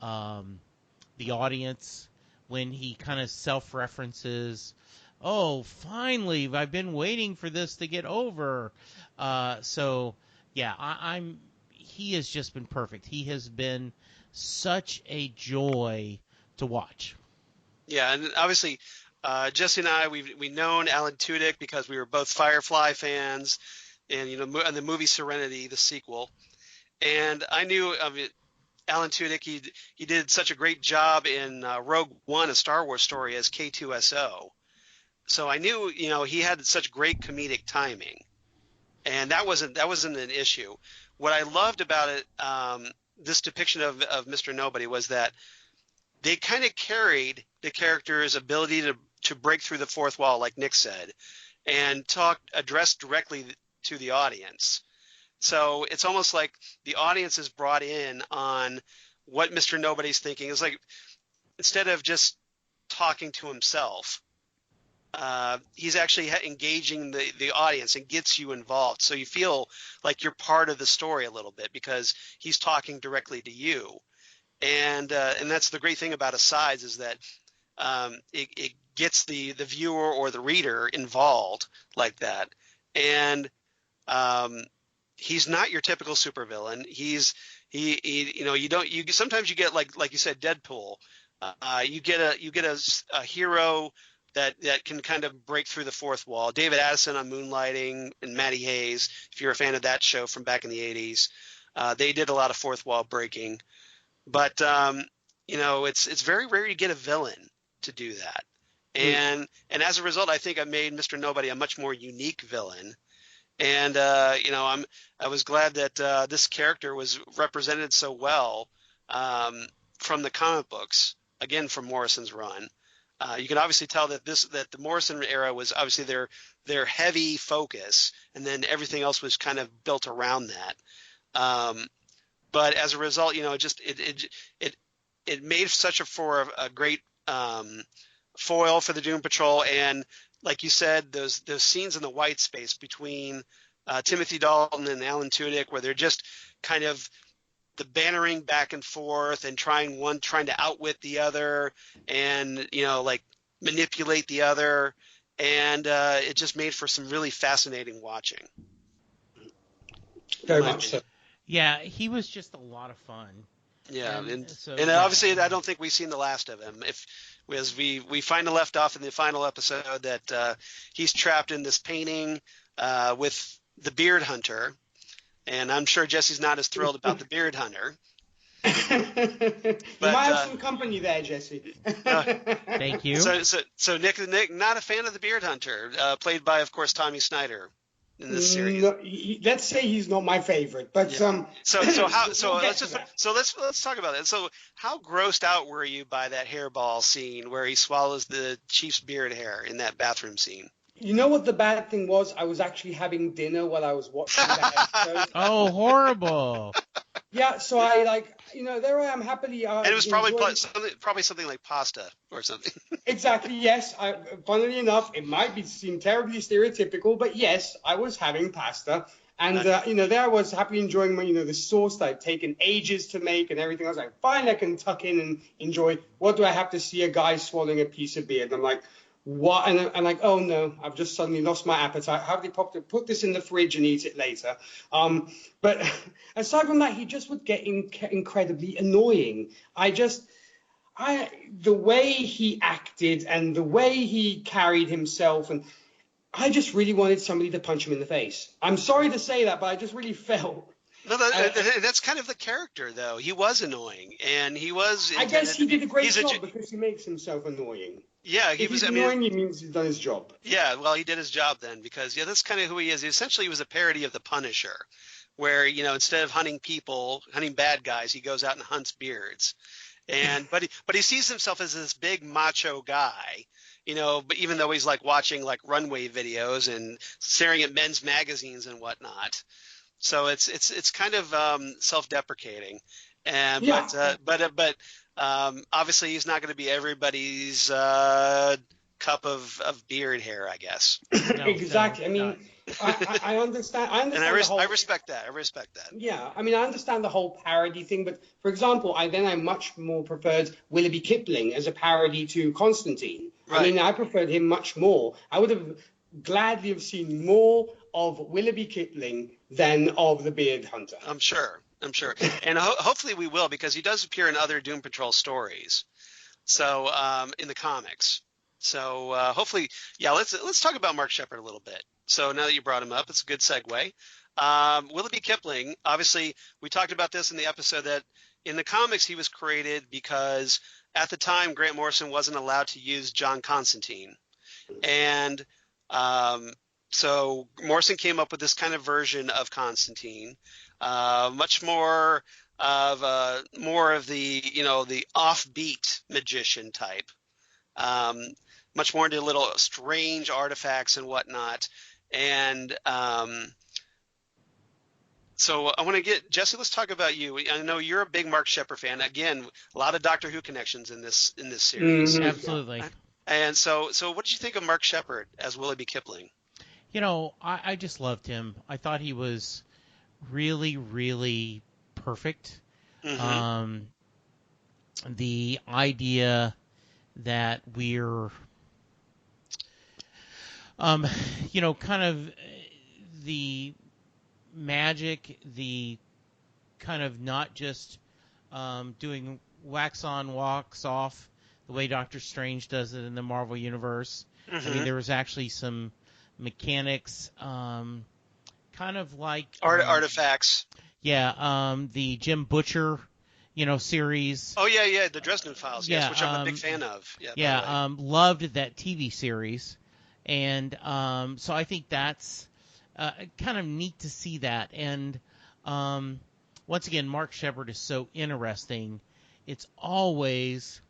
the audience, when he kind of self-references, "Oh, finally, I've been waiting for this to get over." So yeah, he has just been perfect. He has been such a joy to watch. Yeah, and obviously, Jesse and I, we've known Alan Tudyk because we were both Firefly fans, and and the movie Serenity, the sequel. And I knew Alan Tudyk. He did such a great job in Rogue One, a Star Wars story, as K2SO. So I knew he had such great comedic timing, and that wasn't an issue. What I loved about it, this depiction of Mr. Nobody, was that they kind of carried the character's ability to break through the fourth wall, like Nick said, and address directly to the audience. So it's almost like the audience is brought in on what Mr. Nobody's thinking. It's like, instead of just talking to himself, he's actually engaging the audience and gets you involved. So you feel like you're part of the story a little bit, because he's talking directly to you. And that's the great thing about Asides, is that it gets the viewer or the reader involved like that. And he's not your typical supervillain. Sometimes you get like you said, Deadpool. You get a hero that can kind of break through the fourth wall. David Addison on Moonlighting, and Matty Hayes, if you're a fan of that show from back in the 80s, they did a lot of fourth wall breaking. But it's very rare you get a villain to do that. And as a result, I think I made Mr. Nobody a much more unique villain. And I was glad that this character was represented so well from the comic books, again from Morrison's run. You can obviously tell that the Morrison era was obviously their heavy focus, and then everything else was kind of built around that. But as a result, it made for a great foil for the Doom Patrol, and like you said, those scenes in the white space between Timothy Dalton and Alan Tudyk, where they're just kind of the bantering back and forth and trying to outwit the other, and like manipulate the other, and it just made for some really fascinating watching. Very much so. Yeah, he was just a lot of fun. Yeah, and obviously I don't think we've seen the last of him. As we finally left off in the final episode that he's trapped in this painting with the Beard Hunter, and I'm sure Jesse's not as thrilled about the Beard Hunter. You might have some company there, Jesse. Thank you. So Nick, not a fan of the Beard Hunter, played by, of course, Tommy Snyder in this series. No, let's say he's not my favorite, but yeah. Let's talk about that. So how grossed out were you by that hairball scene where he swallows the Chief's beard hair in that bathroom scene? You know what the bad thing was? I was actually having dinner while I was watching that episode. Oh, horrible. Yeah, so I there I am happily. And it was probably something like pasta or something. Exactly. Yes. Funnily enough, it might seem terribly stereotypical, but yes, I was having pasta, and there I was happily enjoying my the sauce that I'd taken ages to make and everything. I was like, fine, I can tuck in and enjoy. What do I have to see a guy swallowing a piece of beard? And I'm like, what? And I'm like, oh no, I've just suddenly lost my appetite. How did he put this in the fridge and eat it later? But aside from that, he just would get incredibly annoying. The way he acted and the way he carried himself, and I just really wanted somebody to punch him in the face. I'm sorry to say that, but I just really felt. No, that's kind of the character, though. He was annoying, and he was. I guess he did a great job because he makes himself annoying. Yeah, he was annoying. It means he's done his job. Yeah, well, he did his job then, because that's kind of who he is. He was a parody of the Punisher, where instead of hunting bad guys, he goes out and hunts beards, but he sees himself as this big macho guy. But even though he's like watching like runway videos and staring at men's magazines and whatnot. So it's kind of self-deprecating, and yeah. but obviously he's not going to be everybody's cup of beard hair, I guess. No, exactly. No, I mean, I understand. And I respect that. Yeah, I mean, I understand the whole parody thing, but for example, I much more preferred Willoughby Kipling as a parody to Constantine. Right. I mean, I preferred him much more. I would have gladly have seen more of Willoughby Kipling than of the Beard Hunter. I'm sure. And hopefully we will, because he does appear in other Doom Patrol stories. So in the comics. So hopefully, yeah, let's talk about Mark Sheppard a little bit. So now that you brought him up, it's a good segue. Willoughby Kipling, obviously, we talked about this in the episode that in the comics he was created because at the time Grant Morrison wasn't allowed to use John Constantine. And so Morrison came up with this kind of version of Constantine, much more of the the offbeat magician type, much more into little strange artifacts and whatnot. And so I want to get Jesse. Let's talk about you. I know you're a big Mark Sheppard fan. Again, a lot of Doctor Who connections in this series. Mm-hmm. Absolutely. And so what did you think of Mark Sheppard as Willoughby Kipling? I just loved him. I thought he was really, really perfect. Mm-hmm. The idea that we're, kind of the magic, the kind of not just doing wax on, wax off the way Doctor Strange does it in the Marvel Universe. Mm-hmm. I mean, there was actually some mechanics, kind of like artifacts. Yeah, the Jim Butcher, series. Oh yeah, the Dresden Files, yes, which I'm a big fan of. Yeah, loved that TV series, and so I think that's kind of neat to see that. And once again, Mark Sheppard is so interesting. It's always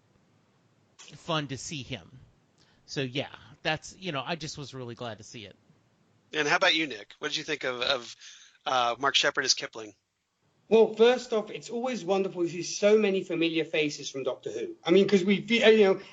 fun to see him. So yeah, that's I just was really glad to see it. And how about you, Nick? What did you think of Mark Sheppard as Kipling? Well, first off, it's always wonderful to see so many familiar faces from Doctor Who. I mean, because we,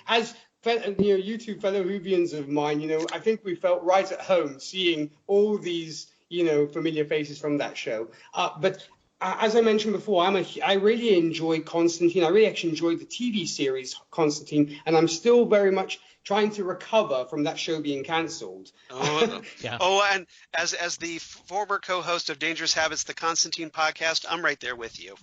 as you two fellow Whovians of mine, I think we felt right at home seeing all these, familiar faces from that show. But as I mentioned before, I really enjoy Constantine. I really actually enjoyed the TV series Constantine, and I'm still very much trying to recover from that show being cancelled. Yeah. And as the former co-host of Dangerous Habits, the Constantine podcast, I'm right there with you.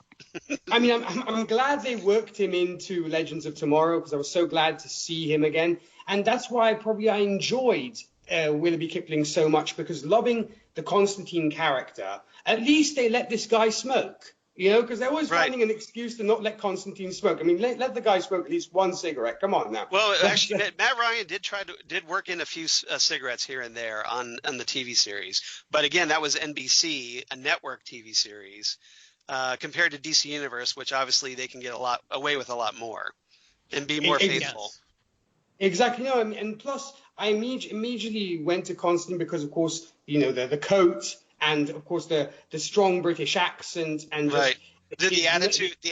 I mean, I'm glad they worked him into Legends of Tomorrow, because I was so glad to see him again. And that's why I enjoyed Willoughby Kipling so much, because loving the Constantine character, at least they let this guy smoke, because they're always finding an excuse to not let Constantine smoke. I mean, let the guy smoke at least one cigarette. Come on now. Well, actually, Matt Ryan did work in a few cigarettes here and there on the TV series. But again, that was NBC, a network TV series. Compared to DC Universe, which obviously they can get away with a lot more and be more faithful. Yes. Exactly. No, and plus I immediately went to Constantine because, of course, the coat and, of course, the strong British accent and just the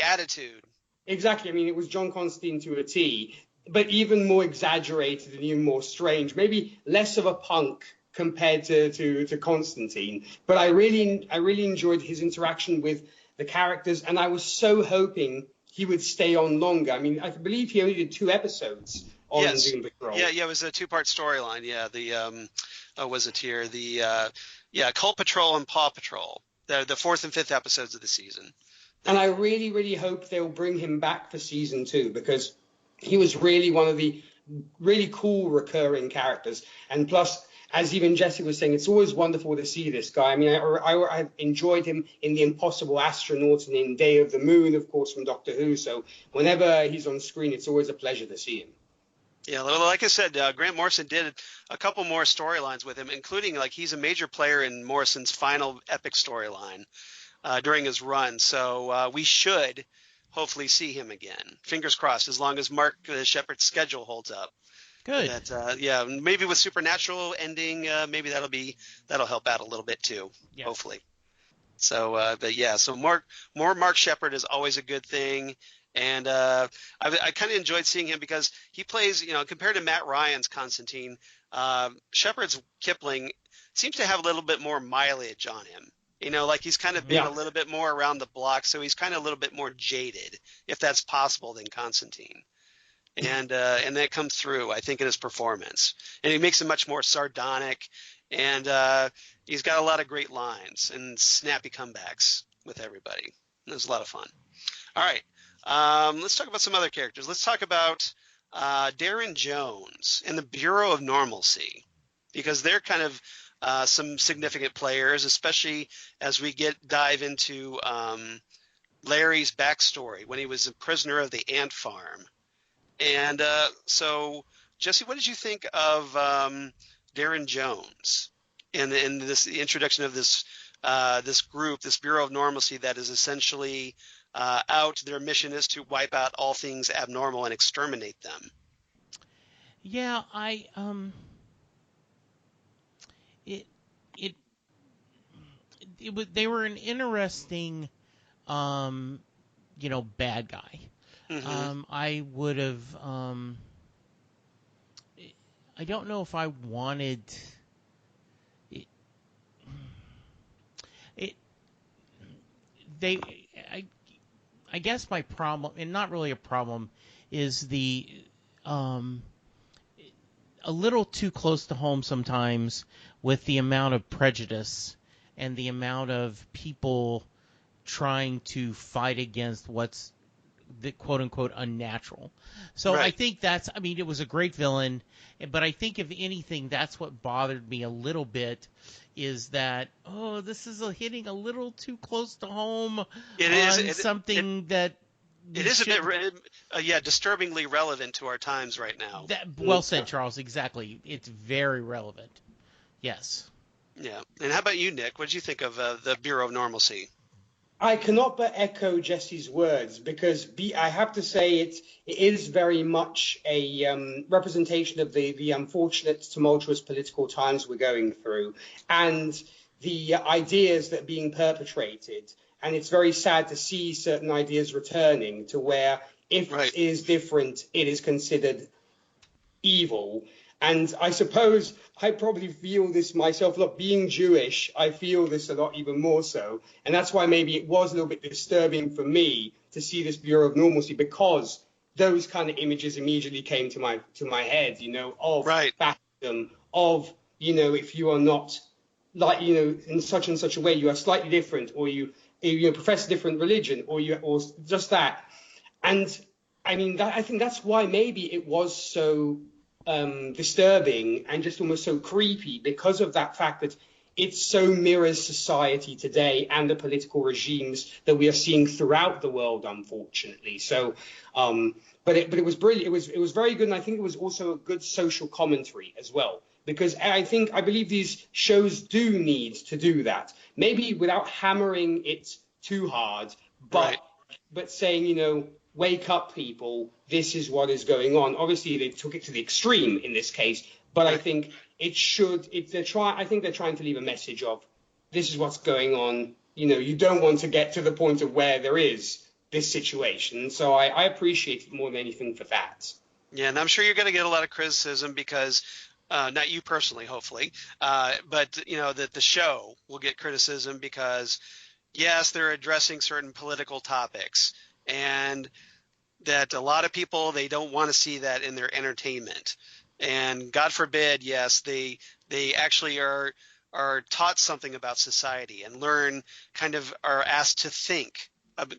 attitude. Exactly. I mean, it was John Constantine to a T, but even more exaggerated and even more strange. Maybe less of a punk compared to Constantine. But I really enjoyed his interaction with the characters, and I was so hoping he would stay on longer. I mean, I believe he only did 2 episodes on Doom Patrol. Yeah, it was a 2-part storyline. Yeah, Cult Patrol and Paw Patrol, the 4th and 5th episodes of the season. And I really, really hope they'll bring him back for season 2, because he was really one of the really cool recurring characters. And plus, as even Jesse was saying, it's always wonderful to see this guy. I mean, I enjoyed him in The Impossible Astronaut and in Day of the Moon, of course, from Doctor Who. So whenever he's on screen, it's always a pleasure to see him. Yeah, like I said, Grant Morrison did a couple more storylines with him, including he's a major player in Morrison's final epic storyline during his run. So we should hopefully see him again. Fingers crossed, as long as Mark Shepard's schedule holds up. Good. Maybe with Supernatural ending, maybe that'll help out a little bit too. Yeah. Hopefully. So, so more Mark Shepard is always a good thing, and I kind of enjoyed seeing him because he plays, compared to Matt Ryan's Constantine, Shepard's Kipling seems to have a little bit more mileage on him. He's kind of been a little bit more around the block, so he's kind of a little bit more jaded, if that's possible, than Constantine. And that comes through, I think, in his performance. And he makes it much more sardonic, and he's got a lot of great lines and snappy comebacks with everybody. It was a lot of fun. All right, let's talk about some other characters. Let's talk about Darren Jones and the Bureau of Normalcy, because they're kind of some significant players, especially as we dive into Larry's backstory when he was a prisoner of the ant farm. And so, Jesse, what did you think of Darren Jones and the introduction of this group, this Bureau of Normalcy that is essentially out? Their mission is to wipe out all things abnormal and exterminate them. Yeah, they were an interesting, bad guy. Mm-hmm. I would have. I don't know if I wanted it. I guess my problem, and not really a problem, is the a little too close to home sometimes with the amount of prejudice and the amount of people trying to fight against what's the quote-unquote unnatural. So right. I think it was a great villain, but I think if anything, that's what bothered me a little bit, is that, this is hitting a little too close to home. It is a bit, disturbingly relevant to our times right now. Well said, Charles, exactly. It's very relevant. Yes. Yeah. And how about you, Nick? What did you think of the Bureau of Normalcy? I cannot but echo Jesse's words, because I have to say it is very much a representation of the unfortunate, tumultuous political times we're going through and the ideas that are being perpetrated. And it's very sad to see certain ideas returning to where if it is different, it is considered evil. And I suppose I probably feel this myself. Look, being Jewish, I feel this a lot even more so. And that's why maybe it was a little bit disturbing for me to see this Bureau of Normalcy, because those kind of images immediately came to my head, of Right. fascism, of, if you are not like, in such and such a way, you are slightly different, or you profess a different religion, or just that. And I mean, I think that's why maybe it was so disturbing and just almost so creepy, because of that fact that it so mirrors society today and the political regimes that we are seeing throughout the world, unfortunately. So, but it was brilliant. It was very good, and I think it was also a good social commentary as well, because I believe these shows do need to do that, maybe without hammering it too hard, but saying, wake up, people, this is what is going on. Obviously, they took it to the extreme in this case, but I think I think they're trying to leave a message of, this is what's going on. You don't want to get to the point of where there is this situation. So I appreciate it more than anything for that. Yeah, and I'm sure you're going to get a lot of criticism because, not you personally, hopefully, but that the show will get criticism because, yes, they're addressing certain political topics, and that a lot of people, they don't want to see that in their entertainment. And God forbid, yes, they actually are taught something about society and are asked to think,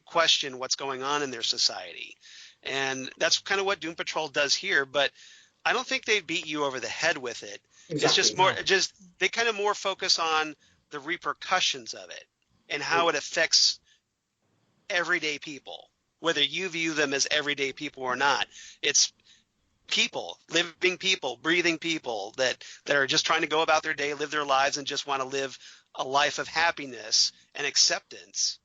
question what's going on in their society. And that's kind of what Doom Patrol does here, but I don't think they beat you over the head with it. Exactly. It's just more, they kind of more focus on the repercussions of it and how it affects everyday people, whether you view them as everyday people or not. It's people, living people, breathing people that are just trying to go about their day, live their lives, and just want to live a life of happiness and acceptance.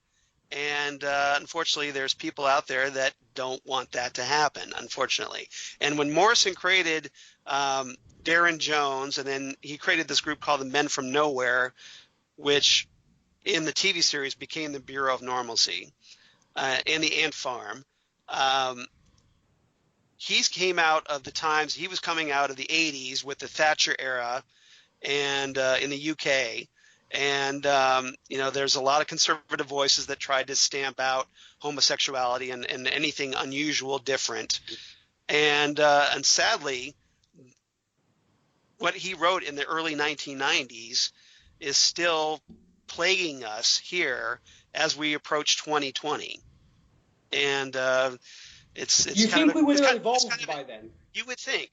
And unfortunately, there's people out there that don't want that to happen, unfortunately. And when Morrison created Darren Jones, and then he created this group called the Men from Nowhere, which in the TV series became the Bureau of Normalcy, and the Ant Farm. He came out of the times, he was coming out of the 80s with the Thatcher era and in the UK. And, there's a lot of conservative voices that tried to stamp out homosexuality and anything unusual, different. And sadly, what he wrote in the early 1990s is still plaguing us here as we approach 2020. And it's you kind think of we would have it's evolved by then? You would think.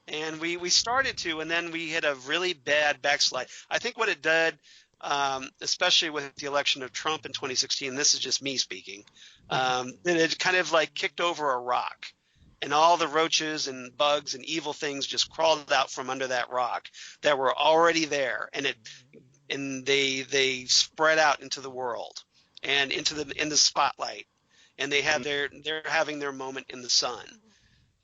And we started to, and then we hit a really bad backslide. I think what it did, especially with the election of Trump in 2016, this is just me speaking, that it kind of like kicked over a rock, and all the roaches and bugs and evil things just crawled out from under that rock that were already there, and they spread out into the world and in the spotlight, and they're having their moment in the sun.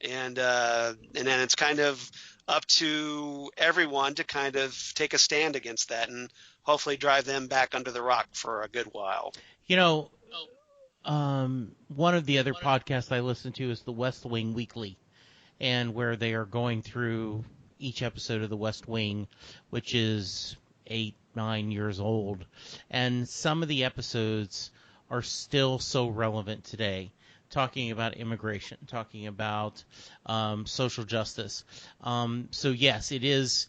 And then it's kind of up to everyone to kind of take a stand against that and hopefully drive them back under the rock for a good while. One of the other podcasts I listen to is the West Wing Weekly, and where they are going through each episode of the West Wing, which is 8-9 years old. And some of the episodes are still so relevant today. Talking about immigration, talking about social justice. So yes, it is,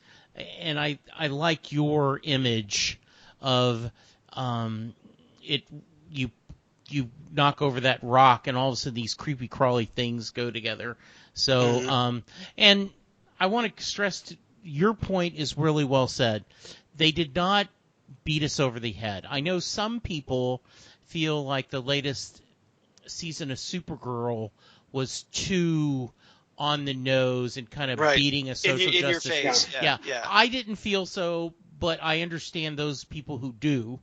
and I like your image of it. You knock over that rock, and all of a sudden these creepy crawly things go together. So and I want to stress your point is really well said. They did not beat us over the head. I know some people feel like the latest season of Supergirl was too on the nose and kind of beating a social in justice. Your face. Yeah. I didn't feel so, but I understand those people who do.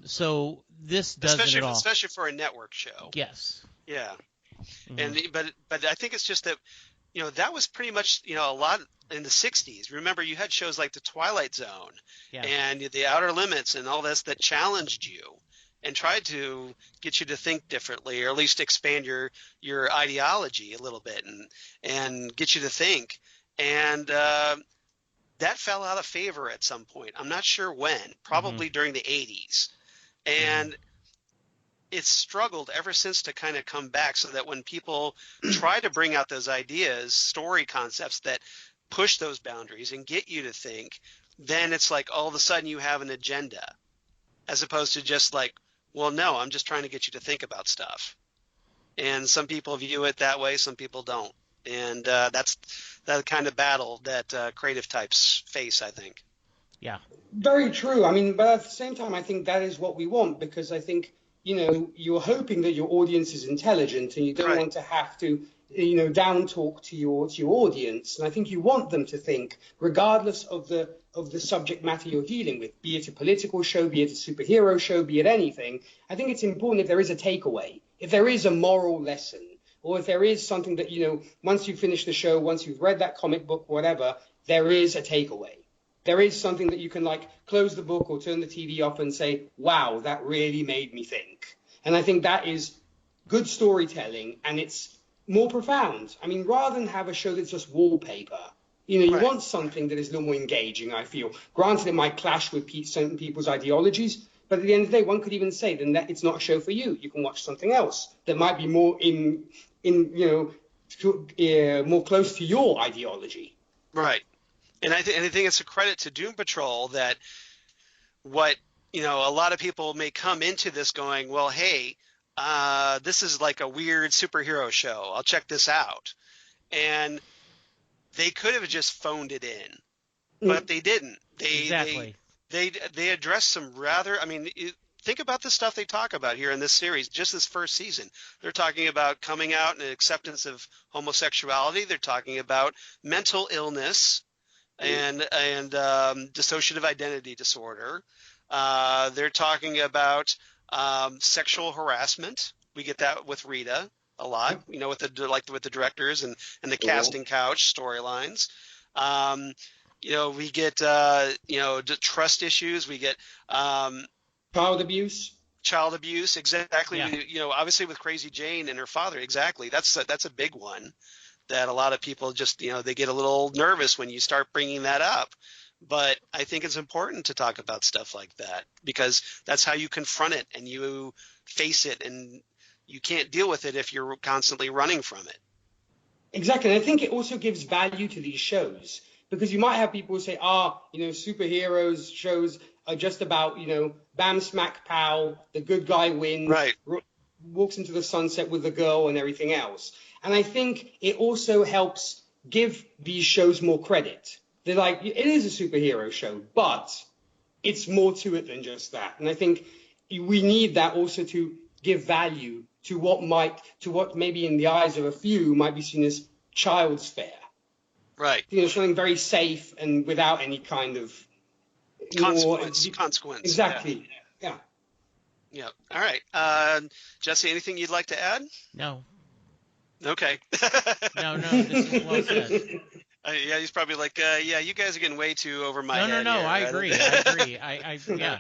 So this doesn't at all. Especially for a network show. Yes. Yeah. Mm-hmm. But I think it's just that that was pretty much a lot in the 60s. Remember, you had shows like The Twilight Zone and The Outer Limits and all this that challenged you. and tried to get you to think differently, or at least expand your ideology a little bit and get you to think. And that fell out of favor at some point. I'm not sure when, probably during the 80s. And it's struggled ever since to kind of come back, so that when people try to bring out those ideas, story concepts that push those boundaries and get you to think, then it's like all of a sudden you have an agenda, as opposed to just like, well, no, I'm just trying to get you to think about stuff. And some people view it that way, some people don't. And that's the kind of battle that creative types face, I think. Yeah. Very true. I mean, but at the same time, I think that is what we want, because I think, you're hoping that your audience is intelligent, and you don't want to have to, down talk to your audience. And I think you want them to think, regardless of the subject matter you're dealing with, be it a political show, be it a superhero show, be it anything. I think it's important if there is a takeaway, if there is a moral lesson, or if there is something that, once you finish the show, once you've read that comic book, whatever, there is a takeaway. There is something that you can close the book or turn the TV off and say, wow, that really made me think. And I think that is good storytelling, and it's more profound. I mean, rather than have a show that's just wallpaper, you want something that is a little more engaging, I feel. Granted, it might clash with certain people's ideologies, but at the end of the day, one could even say then that it's not a show for you. You can watch something else that might be more more close to your ideology. Right. And I think it's a credit to Doom Patrol that what, a lot of people may come into this going, well, hey, this is like a weird superhero show. I'll check this out. And they could have just phoned it in, but they didn't. Exactly. They addressed some rather, think about the stuff they talk about here in this series, just this first season. They're talking about coming out and acceptance of homosexuality. They're talking about mental illness and dissociative identity disorder. They're talking about sexual harassment. We get that with Rita a lot, with the directors and the casting couch storylines. We get trust issues. We get child abuse. Child abuse, exactly. Yeah. Obviously with Crazy Jane and her father, exactly. That's a big one that a lot of people just, they get a little nervous when you start bringing that up. But I think it's important to talk about stuff like that, because that's how you confront it and you face it, and you can't deal with it if you're constantly running from it. Exactly. And I think it also gives value to these shows, because you might have people who say, superheroes shows are just about, bam, smack, pow, the good guy wins, right, walks into the sunset with the girl and everything else. And I think it also helps give these shows more credit. They're like, it is a superhero show, but it's more to it than just that. And I think we need that also to give value to what maybe in the eyes of a few might be seen as child's fare. Right. Something very safe and without any kind of consequence. Exactly. Yeah. Yeah. All right. Jesse, anything you'd like to add? No. Okay. No, this is well said. Yeah, he's probably like, you guys are getting way too over my head. No, here, I agree. Yeah.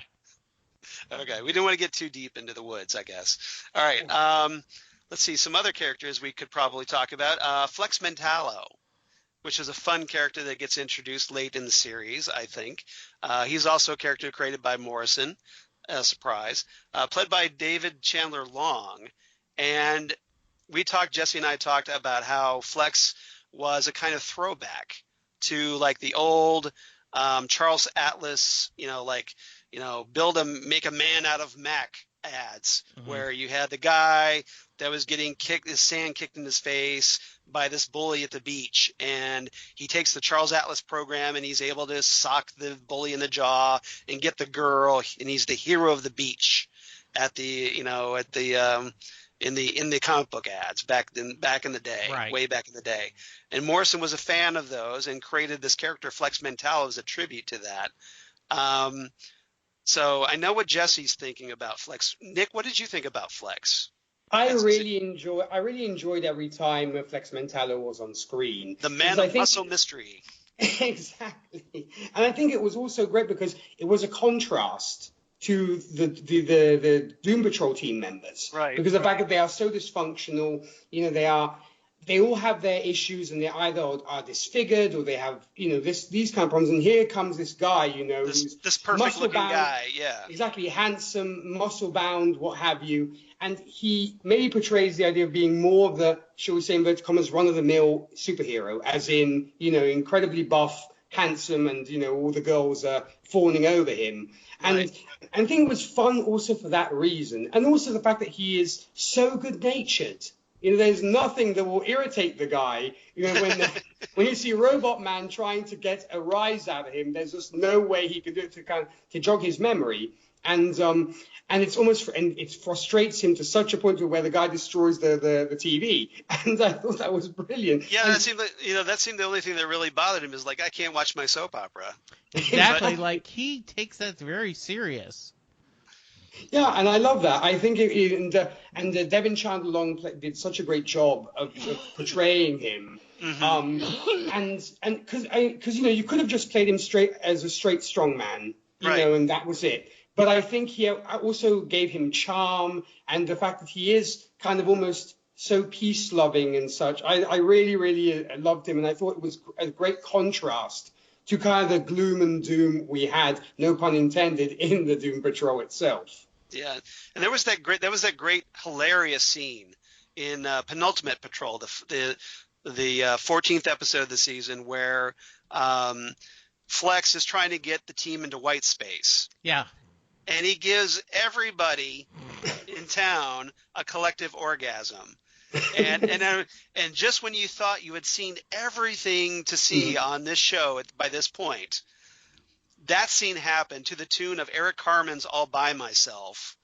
Okay, we didn't want to get too deep into the woods, I guess. All right, let's see, some other characters we could probably talk about. Flex Mentallo, which is a fun character that gets introduced late in the series, I think. He's also a character created by Morrison, surprise, played by David Chandler Long. And Jesse and I talked about how Flex was a kind of throwback to like the old Charles Atlas, make a man out of Mac ads, where you had the guy that was getting his sand kicked in his face by this bully at the beach, and he takes the Charles Atlas program and he's able to sock the bully in the jaw and get the girl, and he's the hero of the beach in the comic book ads back in the day, right. Way back in the day. And Morrison was a fan of those and created this character Flex Mentallo as a tribute to that. So I know what Jesse's thinking about Flex. Nick, what did you think about Flex? I really enjoyed every time Flex Mentallo was on screen. The man of muscle mystery. Exactly. And I think it was also great because it was a contrast to the Doom Patrol team members, Right. Because the fact that they are so dysfunctional, they all have their issues, and they either are disfigured or they have these kind of problems. And here comes this guy, who's this perfect looking guy, yeah, exactly, handsome, muscle bound, what have you. And he maybe portrays the idea of being more of the, shall we say, inverted commas, run of the mill superhero, as in incredibly buff, handsome, and all the girls are fawning over him. And right. I think it was fun also for that reason, and also the fact that he is so good natured. There's nothing that will irritate the guy. When you see Robot Man trying to get a rise out of him, there's just no way he could do it to jog his memory. And it's almost, and it frustrates him to such a point where the guy destroys the TV. And I thought that was brilliant. Yeah, that seemed like, that seemed the only thing that really bothered him is like, I can't watch my soap opera. Exactly. Like, he takes that very serious. Yeah, and I love that. I think Devin Chandler Long did such a great job of portraying him. Mm-hmm. And because you could have just played him straight as a straight strong man, and that was it. But I think he also gave him charm, and the fact that he is kind of almost so peace loving and such. I really, really loved him, and I thought it was a great contrast to kind of the gloom and doom we had, no pun intended, in the Doom Patrol itself. Yeah, and there was that great hilarious scene in Penultimate Patrol, the 14th episode of the season, where Flex is trying to get the team into white space. Yeah. And he gives everybody in town a collective orgasm. And just when you thought you had seen everything to see on this show by this point, that scene happened to the tune of Eric Carmen's All By Myself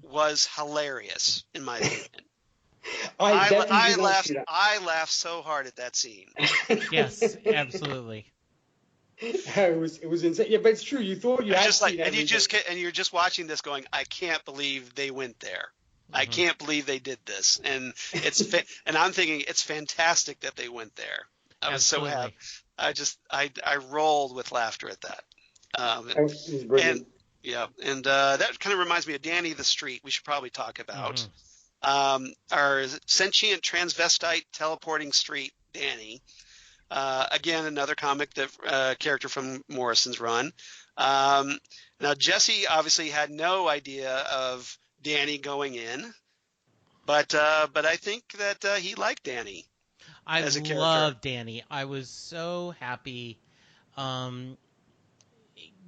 was hilarious, in my opinion. I laughed so hard at that scene. Yes, absolutely. It was insane. Yeah, but it's true. You thought you had seen everything. And you're just watching this going, I can't believe they went there. Mm-hmm. I can't believe they did this. And and I'm thinking it's fantastic that they went there. I was so happy. I rolled with laughter at that. Brilliant. And that kind of reminds me of Danny the Street. We should probably talk about our sentient transvestite teleporting street, Danny. Again, another comic character from Morrison's run. Now, Jesse obviously had no idea of Danny going in, but I think that he liked Danny as a character. I love Danny. I was so happy.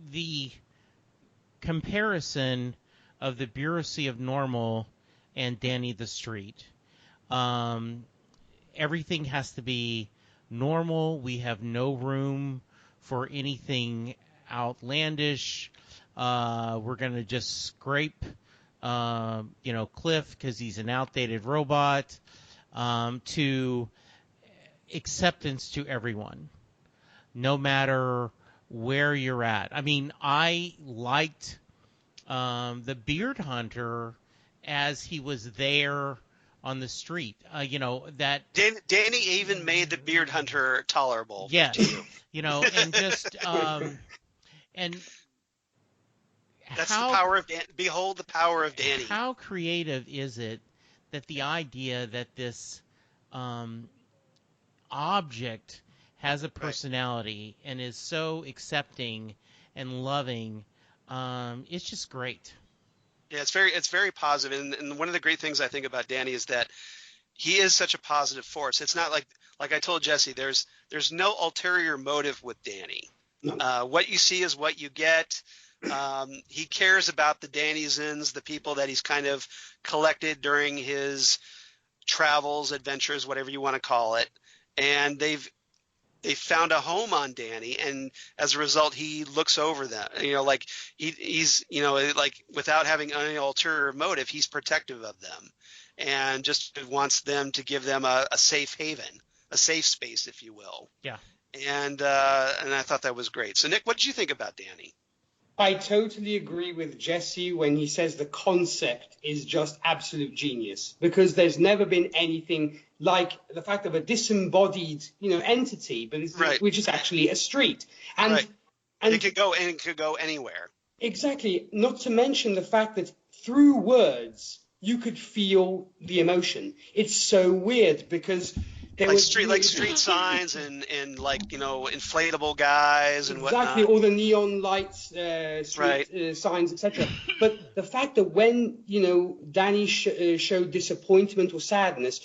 The comparison of the Bureaucracy of Normal and Danny the Street. Everything has to be normal. We have no room for anything outlandish. We're going to just scrape, Cliff because he's an outdated robot, to acceptance to everyone, no matter where you're at. I mean, I liked the Beard Hunter as he was there on the street. That Danny even made the Beard Hunter tolerable. Yes, and just and that's the power of behold the power of Danny. How creative is it that the idea that this object has a personality and is so accepting and loving? It's just great. Yeah, it's very positive, and one of the great things I think about Danny is that he is such a positive force. It's not like I told Jesse, there's no ulterior motive with Danny. No. What you see is what you get. He cares about the Dannyzens, the people that he's kind of collected during his travels, adventures, whatever you want to call it, and they found a home on Danny, and as a result, he looks over them. He's without having any ulterior motive, he's protective of them, and just wants them to give them a safe haven, a safe space, if you will. Yeah. And I thought that was great. So, Nick, what did you think about Danny? I totally agree with Jesse when he says the concept is just absolute genius, because there's never been anything like the fact of a disembodied, entity, but which is actually a street, and it could go anywhere. Exactly. Not to mention the fact that through words you could feel the emotion. It's so weird because there Like was street signs and like, you know, inflatable guys and exactly whatnot. all the neon lights, Right. street signs, etc. But the fact that when Danny showed disappointment or sadness,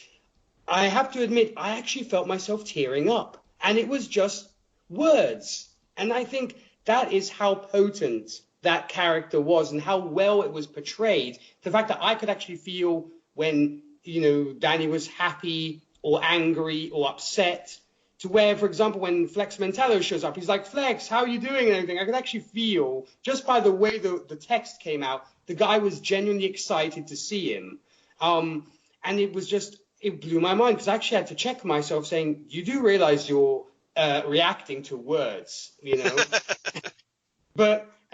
I have to admit I actually felt myself tearing up, and it was just words. And I think that is how potent that character was and how well it was portrayed. The fact that I could actually feel when, Danny was happy or angry or upset, to where, for example, when Flex Mentallo shows up, he's like, Flex, how are you doing and everything. I could actually feel, just by the way the text came out, the guy was genuinely excited to see him. And it blew my mind because I actually had to check myself saying, you do realize you're reacting to words, and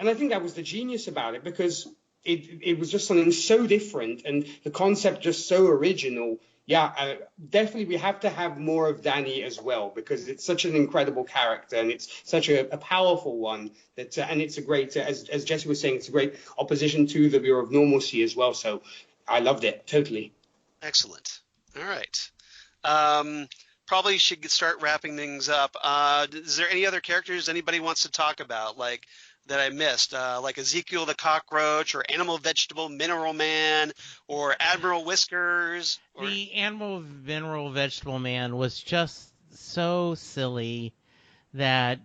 I think that was the genius about it because it was just something so different and the concept just so original. Yeah, definitely we have to have more of Danny as well because it's such an incredible character and it's such a powerful one that and it's a great, as Jesse was saying, it's a great opposition to the Bureau of Normalcy as well. So I loved it totally. Excellent. All right. Probably should start wrapping things up. Is there any other characters anybody wants to talk about, like that I missed, like Ezekiel the Cockroach, or Animal Vegetable Mineral Man, or Admiral Whiskers? The Animal Mineral Vegetable Man was just so silly that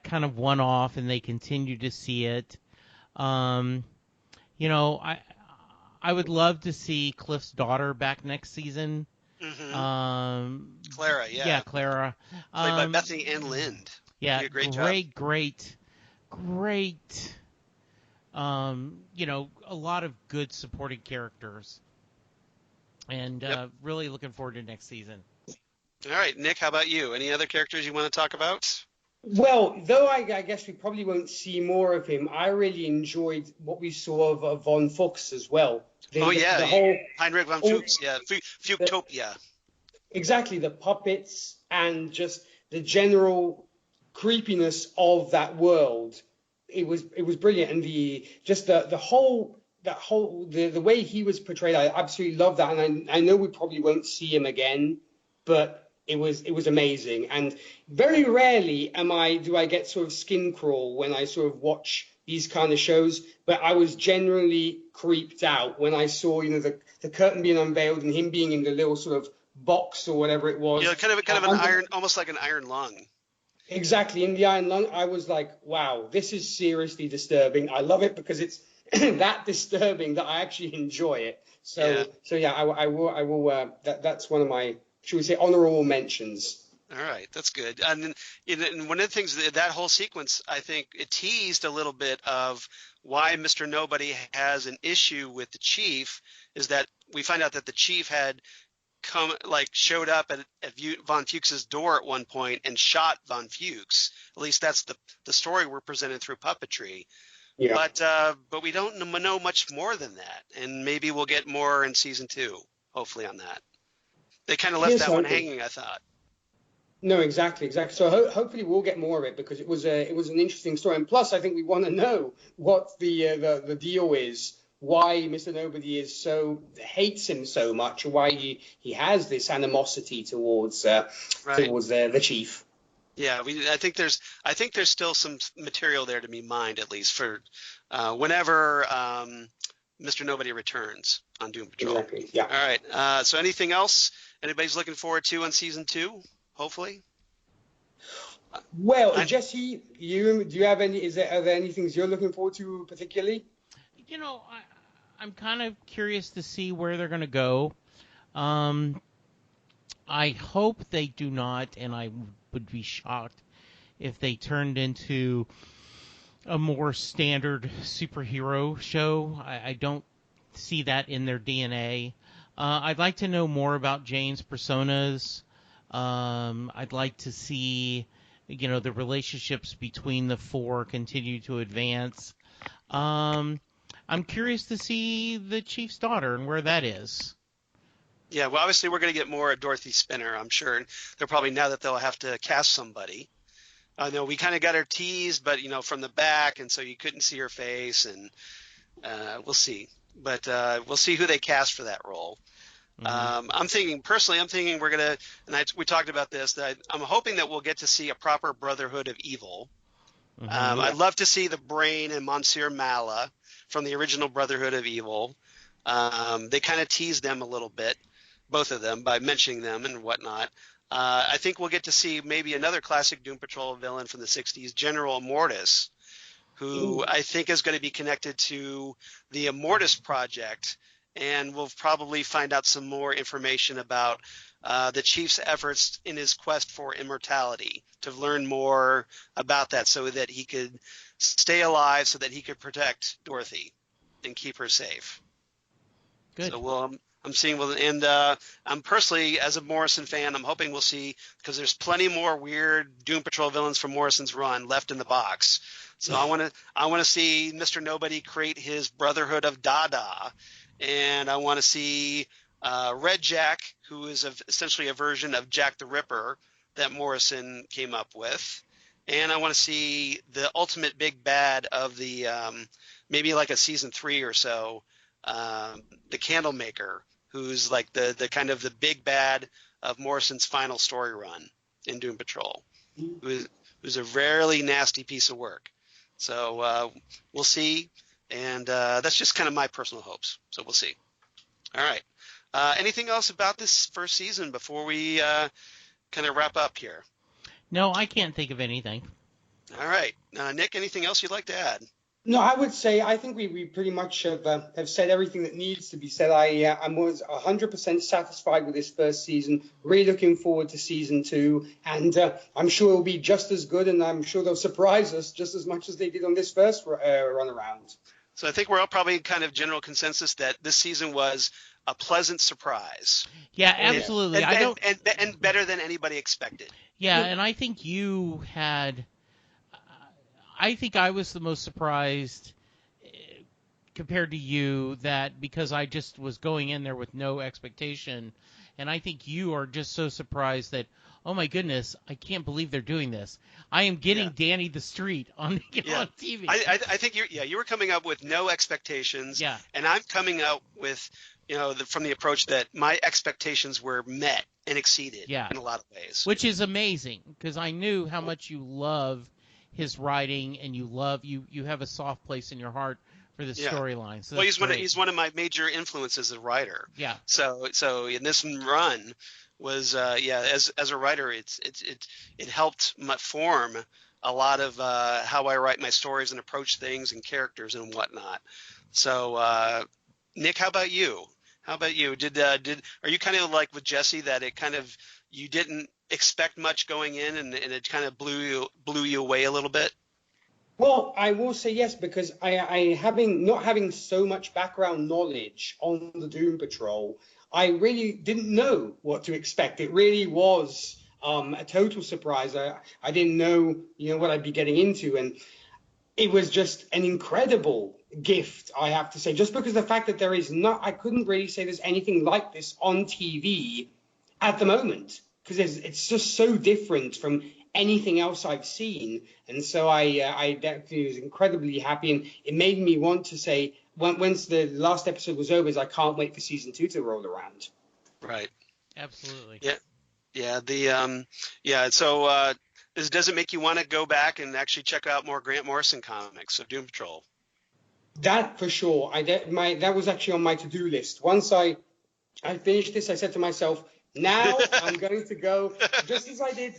kind of won off, and they continue to see it. I would love to see Cliff's daughter back next season. Mm-hmm. Clara, yeah. Yeah, Clara. Played by Bethany Ann Lind. Yeah, a great great. A lot of good supporting characters. And really looking forward to next season. All right, Nick, how about you? Any other characters you want to talk about? Well, though I guess we probably won't see more of him, I really enjoyed what we saw of Von Fuchs as well. The whole Heinrich von Fuchs, Fuchtopia. Exactly, the puppets and just the general creepiness of that world. It was brilliant, and the way he was portrayed, I absolutely love that, and I know we probably won't see him again, but it was amazing. And very rarely do I get sort of skin crawl when I sort of watch these kind of shows, but I was genuinely creeped out when I saw the curtain being unveiled and him being in the little sort of box or whatever it was. Yeah, kind of an iron, almost like an iron lung. Exactly, in the iron lung. I was like, wow, this is seriously disturbing. I love it because it's that disturbing that I actually enjoy it. So yeah, I will. That's one of my, should we say, honorable mentions. All right, that's good. And one of the things that whole sequence, I think it teased a little bit of why Mr. Nobody has an issue with the chief, is that we find out that the chief had showed up at Von Fuchs's door at one point and shot Von Fuchs. At least that's the story we're presented through puppetry. Yeah. But we don't know much more than that, and maybe we'll get more in season 2, hopefully, on that. They kind of left that one hanging, I thought. No, exactly. So hopefully we'll get more of it because it was an interesting story, and plus I think we want to know what the deal is. Why Mr. Nobody hates him so much, or why he has this animosity towards the chief. Yeah, I think there's still some material there to be mined, at least for whenever Mr. Nobody returns on Doom Patrol. Exactly. Yeah. All right. So anything else anybody's looking forward to on season 2? Hopefully. Well, Jesse, do you have any? Are there any things you're looking forward to particularly? I'm kind of curious to see where they're going to go. I hope they do not, and I would be shocked if they turned into a more standard superhero show. I don't see that in their DNA. I'd like to know more about Jane's personas. I'd like to see, the relationships between the 4 continue to advance. I'm curious to see the chief's daughter and where that is. Yeah, well, obviously we're going to get more of Dorothy Spinner, I'm sure. And they'll probably, now that they'll have to cast somebody, I know we kind of got her teased, but from the back, and so you couldn't see her face, and we'll see. But we'll see who they cast for that role. Mm-hmm. I'm thinking we're gonna, and we talked about this. That I'm hoping that we'll get to see a proper Brotherhood of Evil. Mm-hmm. I'd love to see the Brain and Monsieur Mala from the original Brotherhood of Evil. They kind of teased them a little bit, both of them, by mentioning them and whatnot. I think we'll get to see maybe another classic Doom Patrol villain from the 60s, General Immortus, who I think is going to be connected to the Immortus Project, and we'll probably find out some more information about the Chief's efforts in his quest for immortality, to learn more about that so that he could stay alive, so that he could protect Dorothy and keep her safe. Good. So I'm seeing, and I'm personally, as a Morrison fan, I'm hoping we'll see, because there's plenty more weird Doom Patrol villains from Morrison's run left in the box. So I want to see Mr. Nobody create his Brotherhood of Dada, and I want to see Red Jack, who is essentially a version of Jack the Ripper that Morrison came up with, and I want to see the ultimate big bad of the maybe like a season 3 or so. The Candlemaker, who's like the kind of the big bad of Morrison's final story run in Doom Patrol, who's a really nasty piece of work. So we'll see, and that's just kind of my personal hopes. So we'll see. All right. Anything else about this first season before we kind of wrap up here? No, I can't think of anything. All right. Nick, anything else you'd like to add? No, I would say I think we pretty much have said everything that needs to be said. I was 100% satisfied with this first season. Really looking forward to season 2, and I'm sure it'll be just as good, and I'm sure they'll surprise us just as much as they did on this first run around. So I think we're all probably kind of general consensus that this season was a pleasant surprise. Yeah, absolutely. And better than anybody expected. Yeah, and I think you had. I think I was the most surprised compared to you, that because I just was going in there with no expectation, and I think you are just so surprised that, oh my goodness, I can't believe they're doing this. I am getting Danny the Street on TV. I think you were coming up with no expectations, and I'm coming out with from the approach that my expectations were met and exceeded in a lot of ways, which is amazing, because I knew how much you love his writing, and you have a soft place in your heart for the storyline. So he's one of my major influences as a writer. Yeah. So in this run was as a writer, it helped form a lot of how I write my stories and approach things and characters and whatnot. So Nick, how about you? Are you kind of like with Jesse, that it kind of, you didn't expect much going in, and it kind of blew you away a little bit? Well, I will say yes, because not having so much background knowledge on the Doom Patrol, I really didn't know what to expect. It really was a total surprise. I didn't know what I'd be getting into, and it was just an incredible gift, I have to say, just because the fact that I couldn't really say there's anything like this on TV at the moment, because it's just so different from anything else I've seen. And so I definitely was incredibly happy, and it made me want to say, once the last episode was over, is I can't wait for season 2 to roll around. Right. Absolutely. Yeah. So does it make you want to go back and actually check out more Grant Morrison comics of Doom Patrol? That for sure. That was actually on my to-do list. Once I finished this, I said to myself, now I'm going to go, just as I did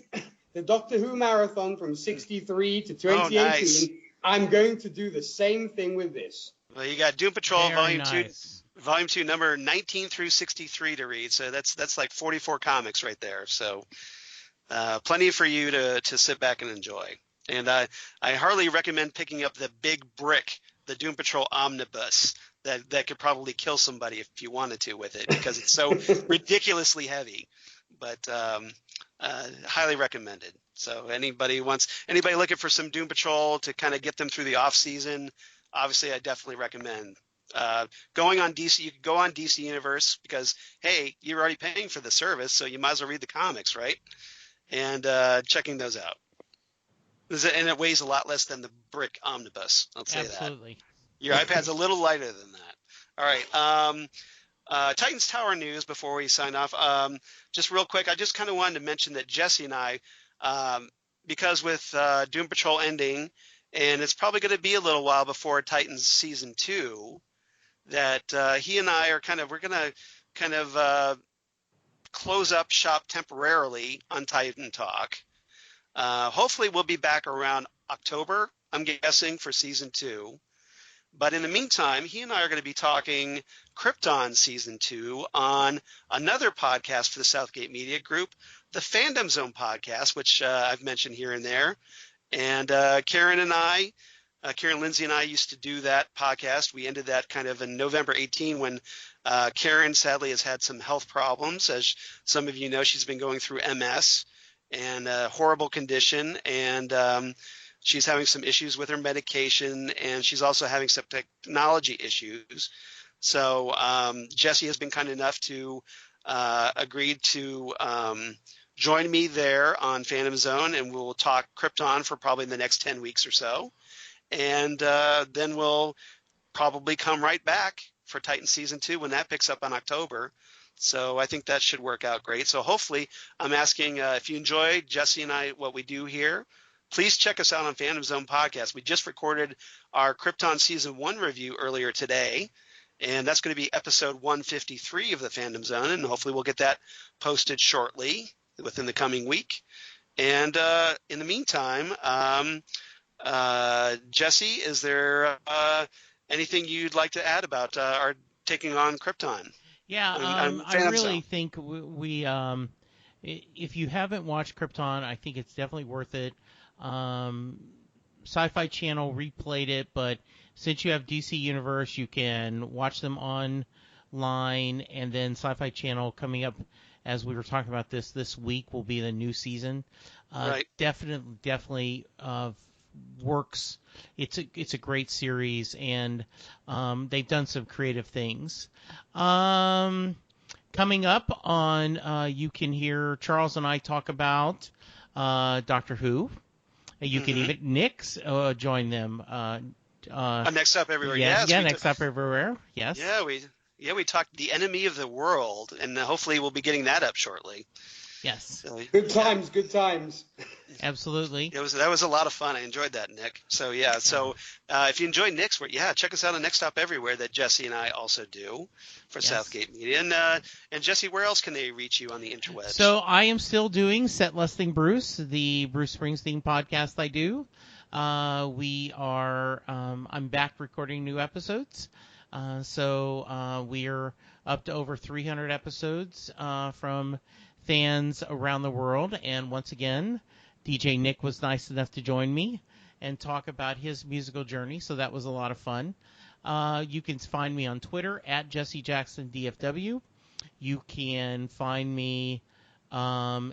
the Doctor Who marathon from 63 to 2018. Oh, nice. I'm going to do the same thing with this. Well, you got Doom Patrol Very Volume 2, number 19 through 63 to read. So that's like 44 comics right there. So plenty for you to sit back and enjoy. And I hardly recommend picking up the big brick, the Doom Patrol omnibus, that could probably kill somebody if you wanted to with it, because it's so ridiculously heavy. But highly recommended. So anybody looking for some Doom Patrol to kind of get them through the off season, obviously I definitely recommend going on DC. You can go on DC Universe, because hey, you're already paying for the service, so you might as well read the comics, right? And checking those out. And it weighs a lot less than the brick omnibus. I'll say Absolutely. that. Your iPad's a little lighter than that. All right. Titans Tower news before we sign off. Just real quick, I just kind of wanted to mention that Jesse and I, because with Doom Patrol ending, and it's probably going to be a little while before Titans Season 2, that he and I are we're going to kind of close up shop temporarily on Titan Talk. Hopefully we'll be back around October, I'm guessing, for Season 2. But in the meantime, he and I are going to be talking Krypton Season 2 on another podcast for the Southgate Media Group, the Fandom Zone podcast, which I've mentioned here and there. And Karen Lindsay and I used to do that podcast. We ended that kind of in November 18 when Karen sadly has had some health problems. As some of you know, she's been going through MS and a horrible condition. And she's having some issues with her medication, and she's also having some technology issues. So Jesse has been kind enough to agree to join me there on Phantom Zone, and we'll talk Krypton for probably the next 10 weeks or so. And then we'll probably come right back for Titan Season 2 when that picks up in October. So I think that should work out great. So hopefully I'm asking if you enjoy Jesse and I, what we do here, please check us out on Phantom Zone Podcast. We just recorded our Krypton Season 1 review earlier today, and that's going to be episode 153 of the Phantom Zone, and hopefully we'll get that posted shortly within the coming week. And in the meantime, Jesse, is there anything you'd like to add about our taking on Krypton? Yeah, I really think we if you haven't watched Krypton, I think it's definitely worth it. Sci-Fi Channel replayed it, but since you have DC Universe, you can watch them online, and then Sci-Fi Channel coming up, as we were talking about this week, will be the new season. Right. Definitely works. It's a great series, and they've done some creative things. Coming up on, you can hear Charles and I talk about Doctor Who. You can even Nick's join them. Next Up Everywhere. Yes, Next Up Everywhere. Yes. Yeah, we talked The Enemy of the World, and hopefully we'll be getting that up shortly. Yes. So, good times. Absolutely. That was a lot of fun. I enjoyed that, Nick. So yeah. So if you enjoy Nick's work, check us out on Next Stop Everywhere that Jesse and I also do for Southgate Media. And Jesse, where else can they reach you on the interwebs? So I am still doing Set Listing Bruce, the Bruce Springsteen podcast I do. We are. I'm back recording new episodes. So we're up to over 300 episodes from fans around the world. And once again, DJ Nik was nice enough to join me and talk about his musical journey. So that was a lot of fun. You can find me on Twitter at Jesse Jackson DFW. You can find me on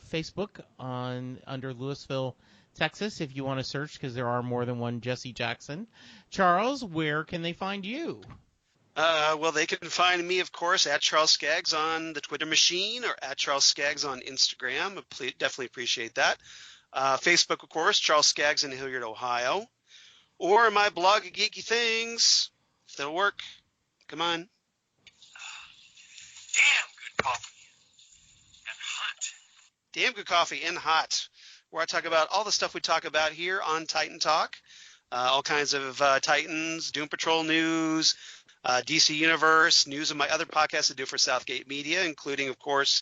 Facebook under Louisville, Texas, if you want to search, because there are more than one Jesse Jackson. Charles, where can they find you? Well, they can find me, of course, at Charles Skaggs on the Twitter machine or at Charles Skaggs on Instagram. Definitely appreciate that. Facebook, of course, Charles Skaggs in Hilliard, Ohio. Or my blog of geeky things, if that'll work. Come on. Damn good coffee and hot. Damn good coffee and hot, where I talk about all the stuff we talk about here on Titan Talk. All kinds of Titans, Doom Patrol news, DC Universe, news of my other podcasts I do for Southgate Media, including, of course,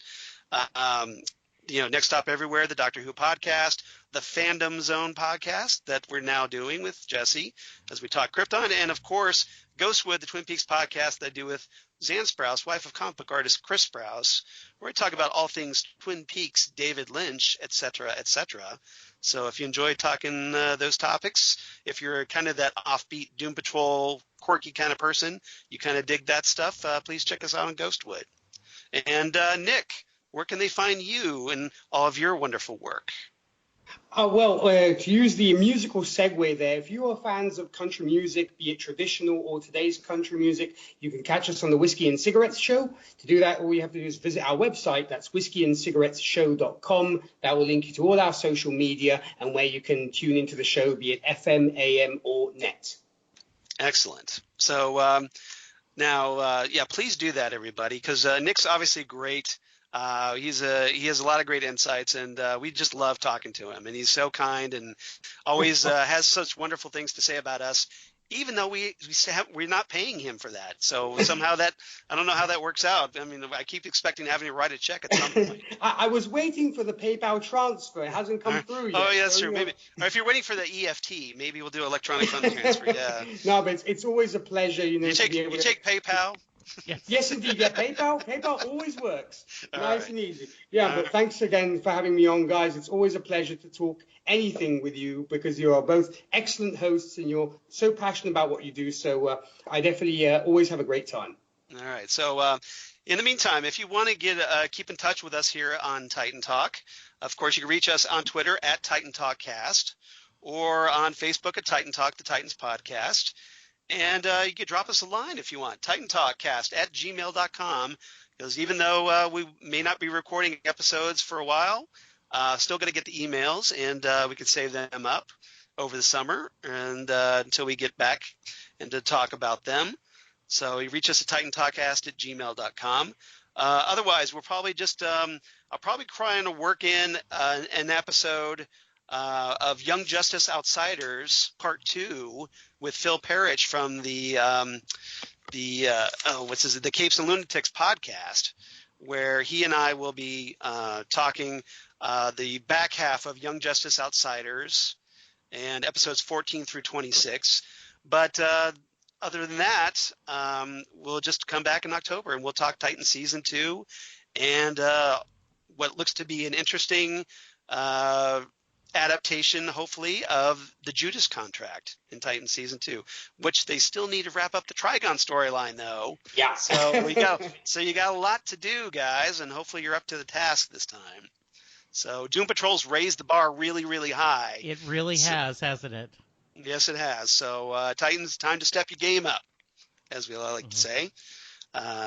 Next Stop Everywhere, the Doctor Who podcast, the Fandom Zone podcast that we're now doing with Jesse as we talk Krypton, and, of course, Ghostwood, the Twin Peaks podcast that I do with Zan Sprouse, wife of comic book artist Chris Sprouse, where we talk about all things Twin Peaks, David Lynch, etc., etc. So if you enjoy talking those topics, if you're kind of that offbeat Doom Patrol, quirky kind of person, you kind of dig that stuff, please check us out on Ghostwood. And Nick, where can they find you and all of your wonderful work? To use the musical segue there, if you are fans of country music, be it traditional or today's country music, you can catch us on the Whiskey and Cigarettes Show. To do that, all you have to do is visit our website. That's whiskeyandcigarettesshow.com. That will link you to all our social media and where you can tune into the show, be it FM, AM, or net. Excellent. So now, please do that, everybody, because Nick's obviously great. He has a lot of great insights, and we just love talking to him. And he's so kind and always has such wonderful things to say about us, even though we're not paying him for that. So somehow I don't know how that works out. I mean, I keep expecting having to write a check at some point. I was waiting for the PayPal transfer. It hasn't come through yet. Oh, yeah, that's true. Maybe, or if you're waiting for the EFT, maybe we'll do electronic fund transfer. Yeah. No, but it's always a pleasure, You take PayPal? Yes, indeed. Yeah, PayPal always works. All nice right. and easy. Yeah, but thanks again for having me on, guys. It's always a pleasure to talk anything with you because you are both excellent hosts and you're so passionate about what you do. So I definitely always have a great time. All right. So in the meantime, if you want to keep in touch with us here on Titan Talk, of course, you can reach us on Twitter at Titan Talk Cast or on Facebook at Titan Talk, the Titans Podcast. And you can drop us a line if you want, titantalkcast@gmail.com, because even though we may not be recording episodes for a while, still going to get the emails, and we can save them up over the summer and until we get back and to talk about them. So you reach us at titantalkcast@gmail.com. Otherwise, we'll probably just I'll probably try to work in an episode of Young Justice Outsiders Part 2 with Phil Parrish from the Capes and Lunatics podcast, where he and I will be talking the back half of Young Justice Outsiders and episodes 14 through 26. But other than that, we'll just come back in October and we'll talk Titan Season 2 and what looks to be an interesting adaptation, hopefully, of the Judas contract in Titan Season 2, which they still need to wrap up the Trigon storyline, though. Yeah. So you got a lot to do, guys, and hopefully you're up to the task this time. So Doom Patrol's raised the bar really, really high. It really has, hasn't it? Yes, it has. So Titans, time to step your game up, as we like to say.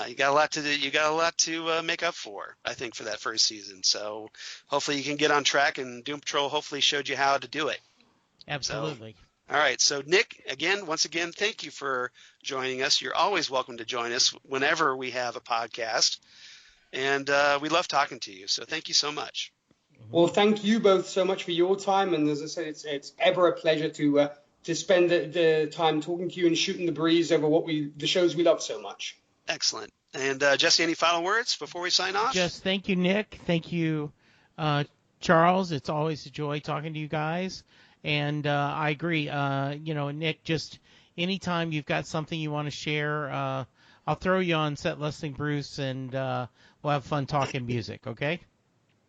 You got a lot to do. You got a lot to make up for, I think, for that first season. So hopefully you can get on track, and Doom Patrol hopefully showed you how to do it. Absolutely. So, all right. So Nick, once again, thank you for joining us. You're always welcome to join us whenever we have a podcast, and we love talking to you. So thank you so much. Well, thank you both so much for your time, and as I said, it's ever a pleasure to spend the time talking to you and shooting the breeze over the shows we love so much. Excellent. And Jesse, any final words before we sign off? Just thank you, Nick. Thank you, Charles. It's always a joy talking to you guys. And I agree. Nick, just anytime you've got something you want to share, I'll throw you on Set Listing Bruce, and we'll have fun talking music, okay?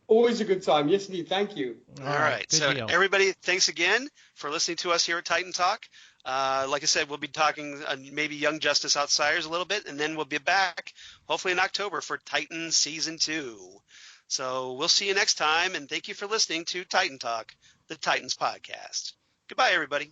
Always a good time. Yes, indeed. Thank you. All right. So deal. Everybody, thanks again for listening to us here at Titan Talk. Like I said, we'll be talking maybe Young Justice Outsiders a little bit, and then we'll be back hopefully in October for Titan Season 2. So we'll see you next time, and thank you for listening to Titan Talk, the Titans podcast. Goodbye, everybody.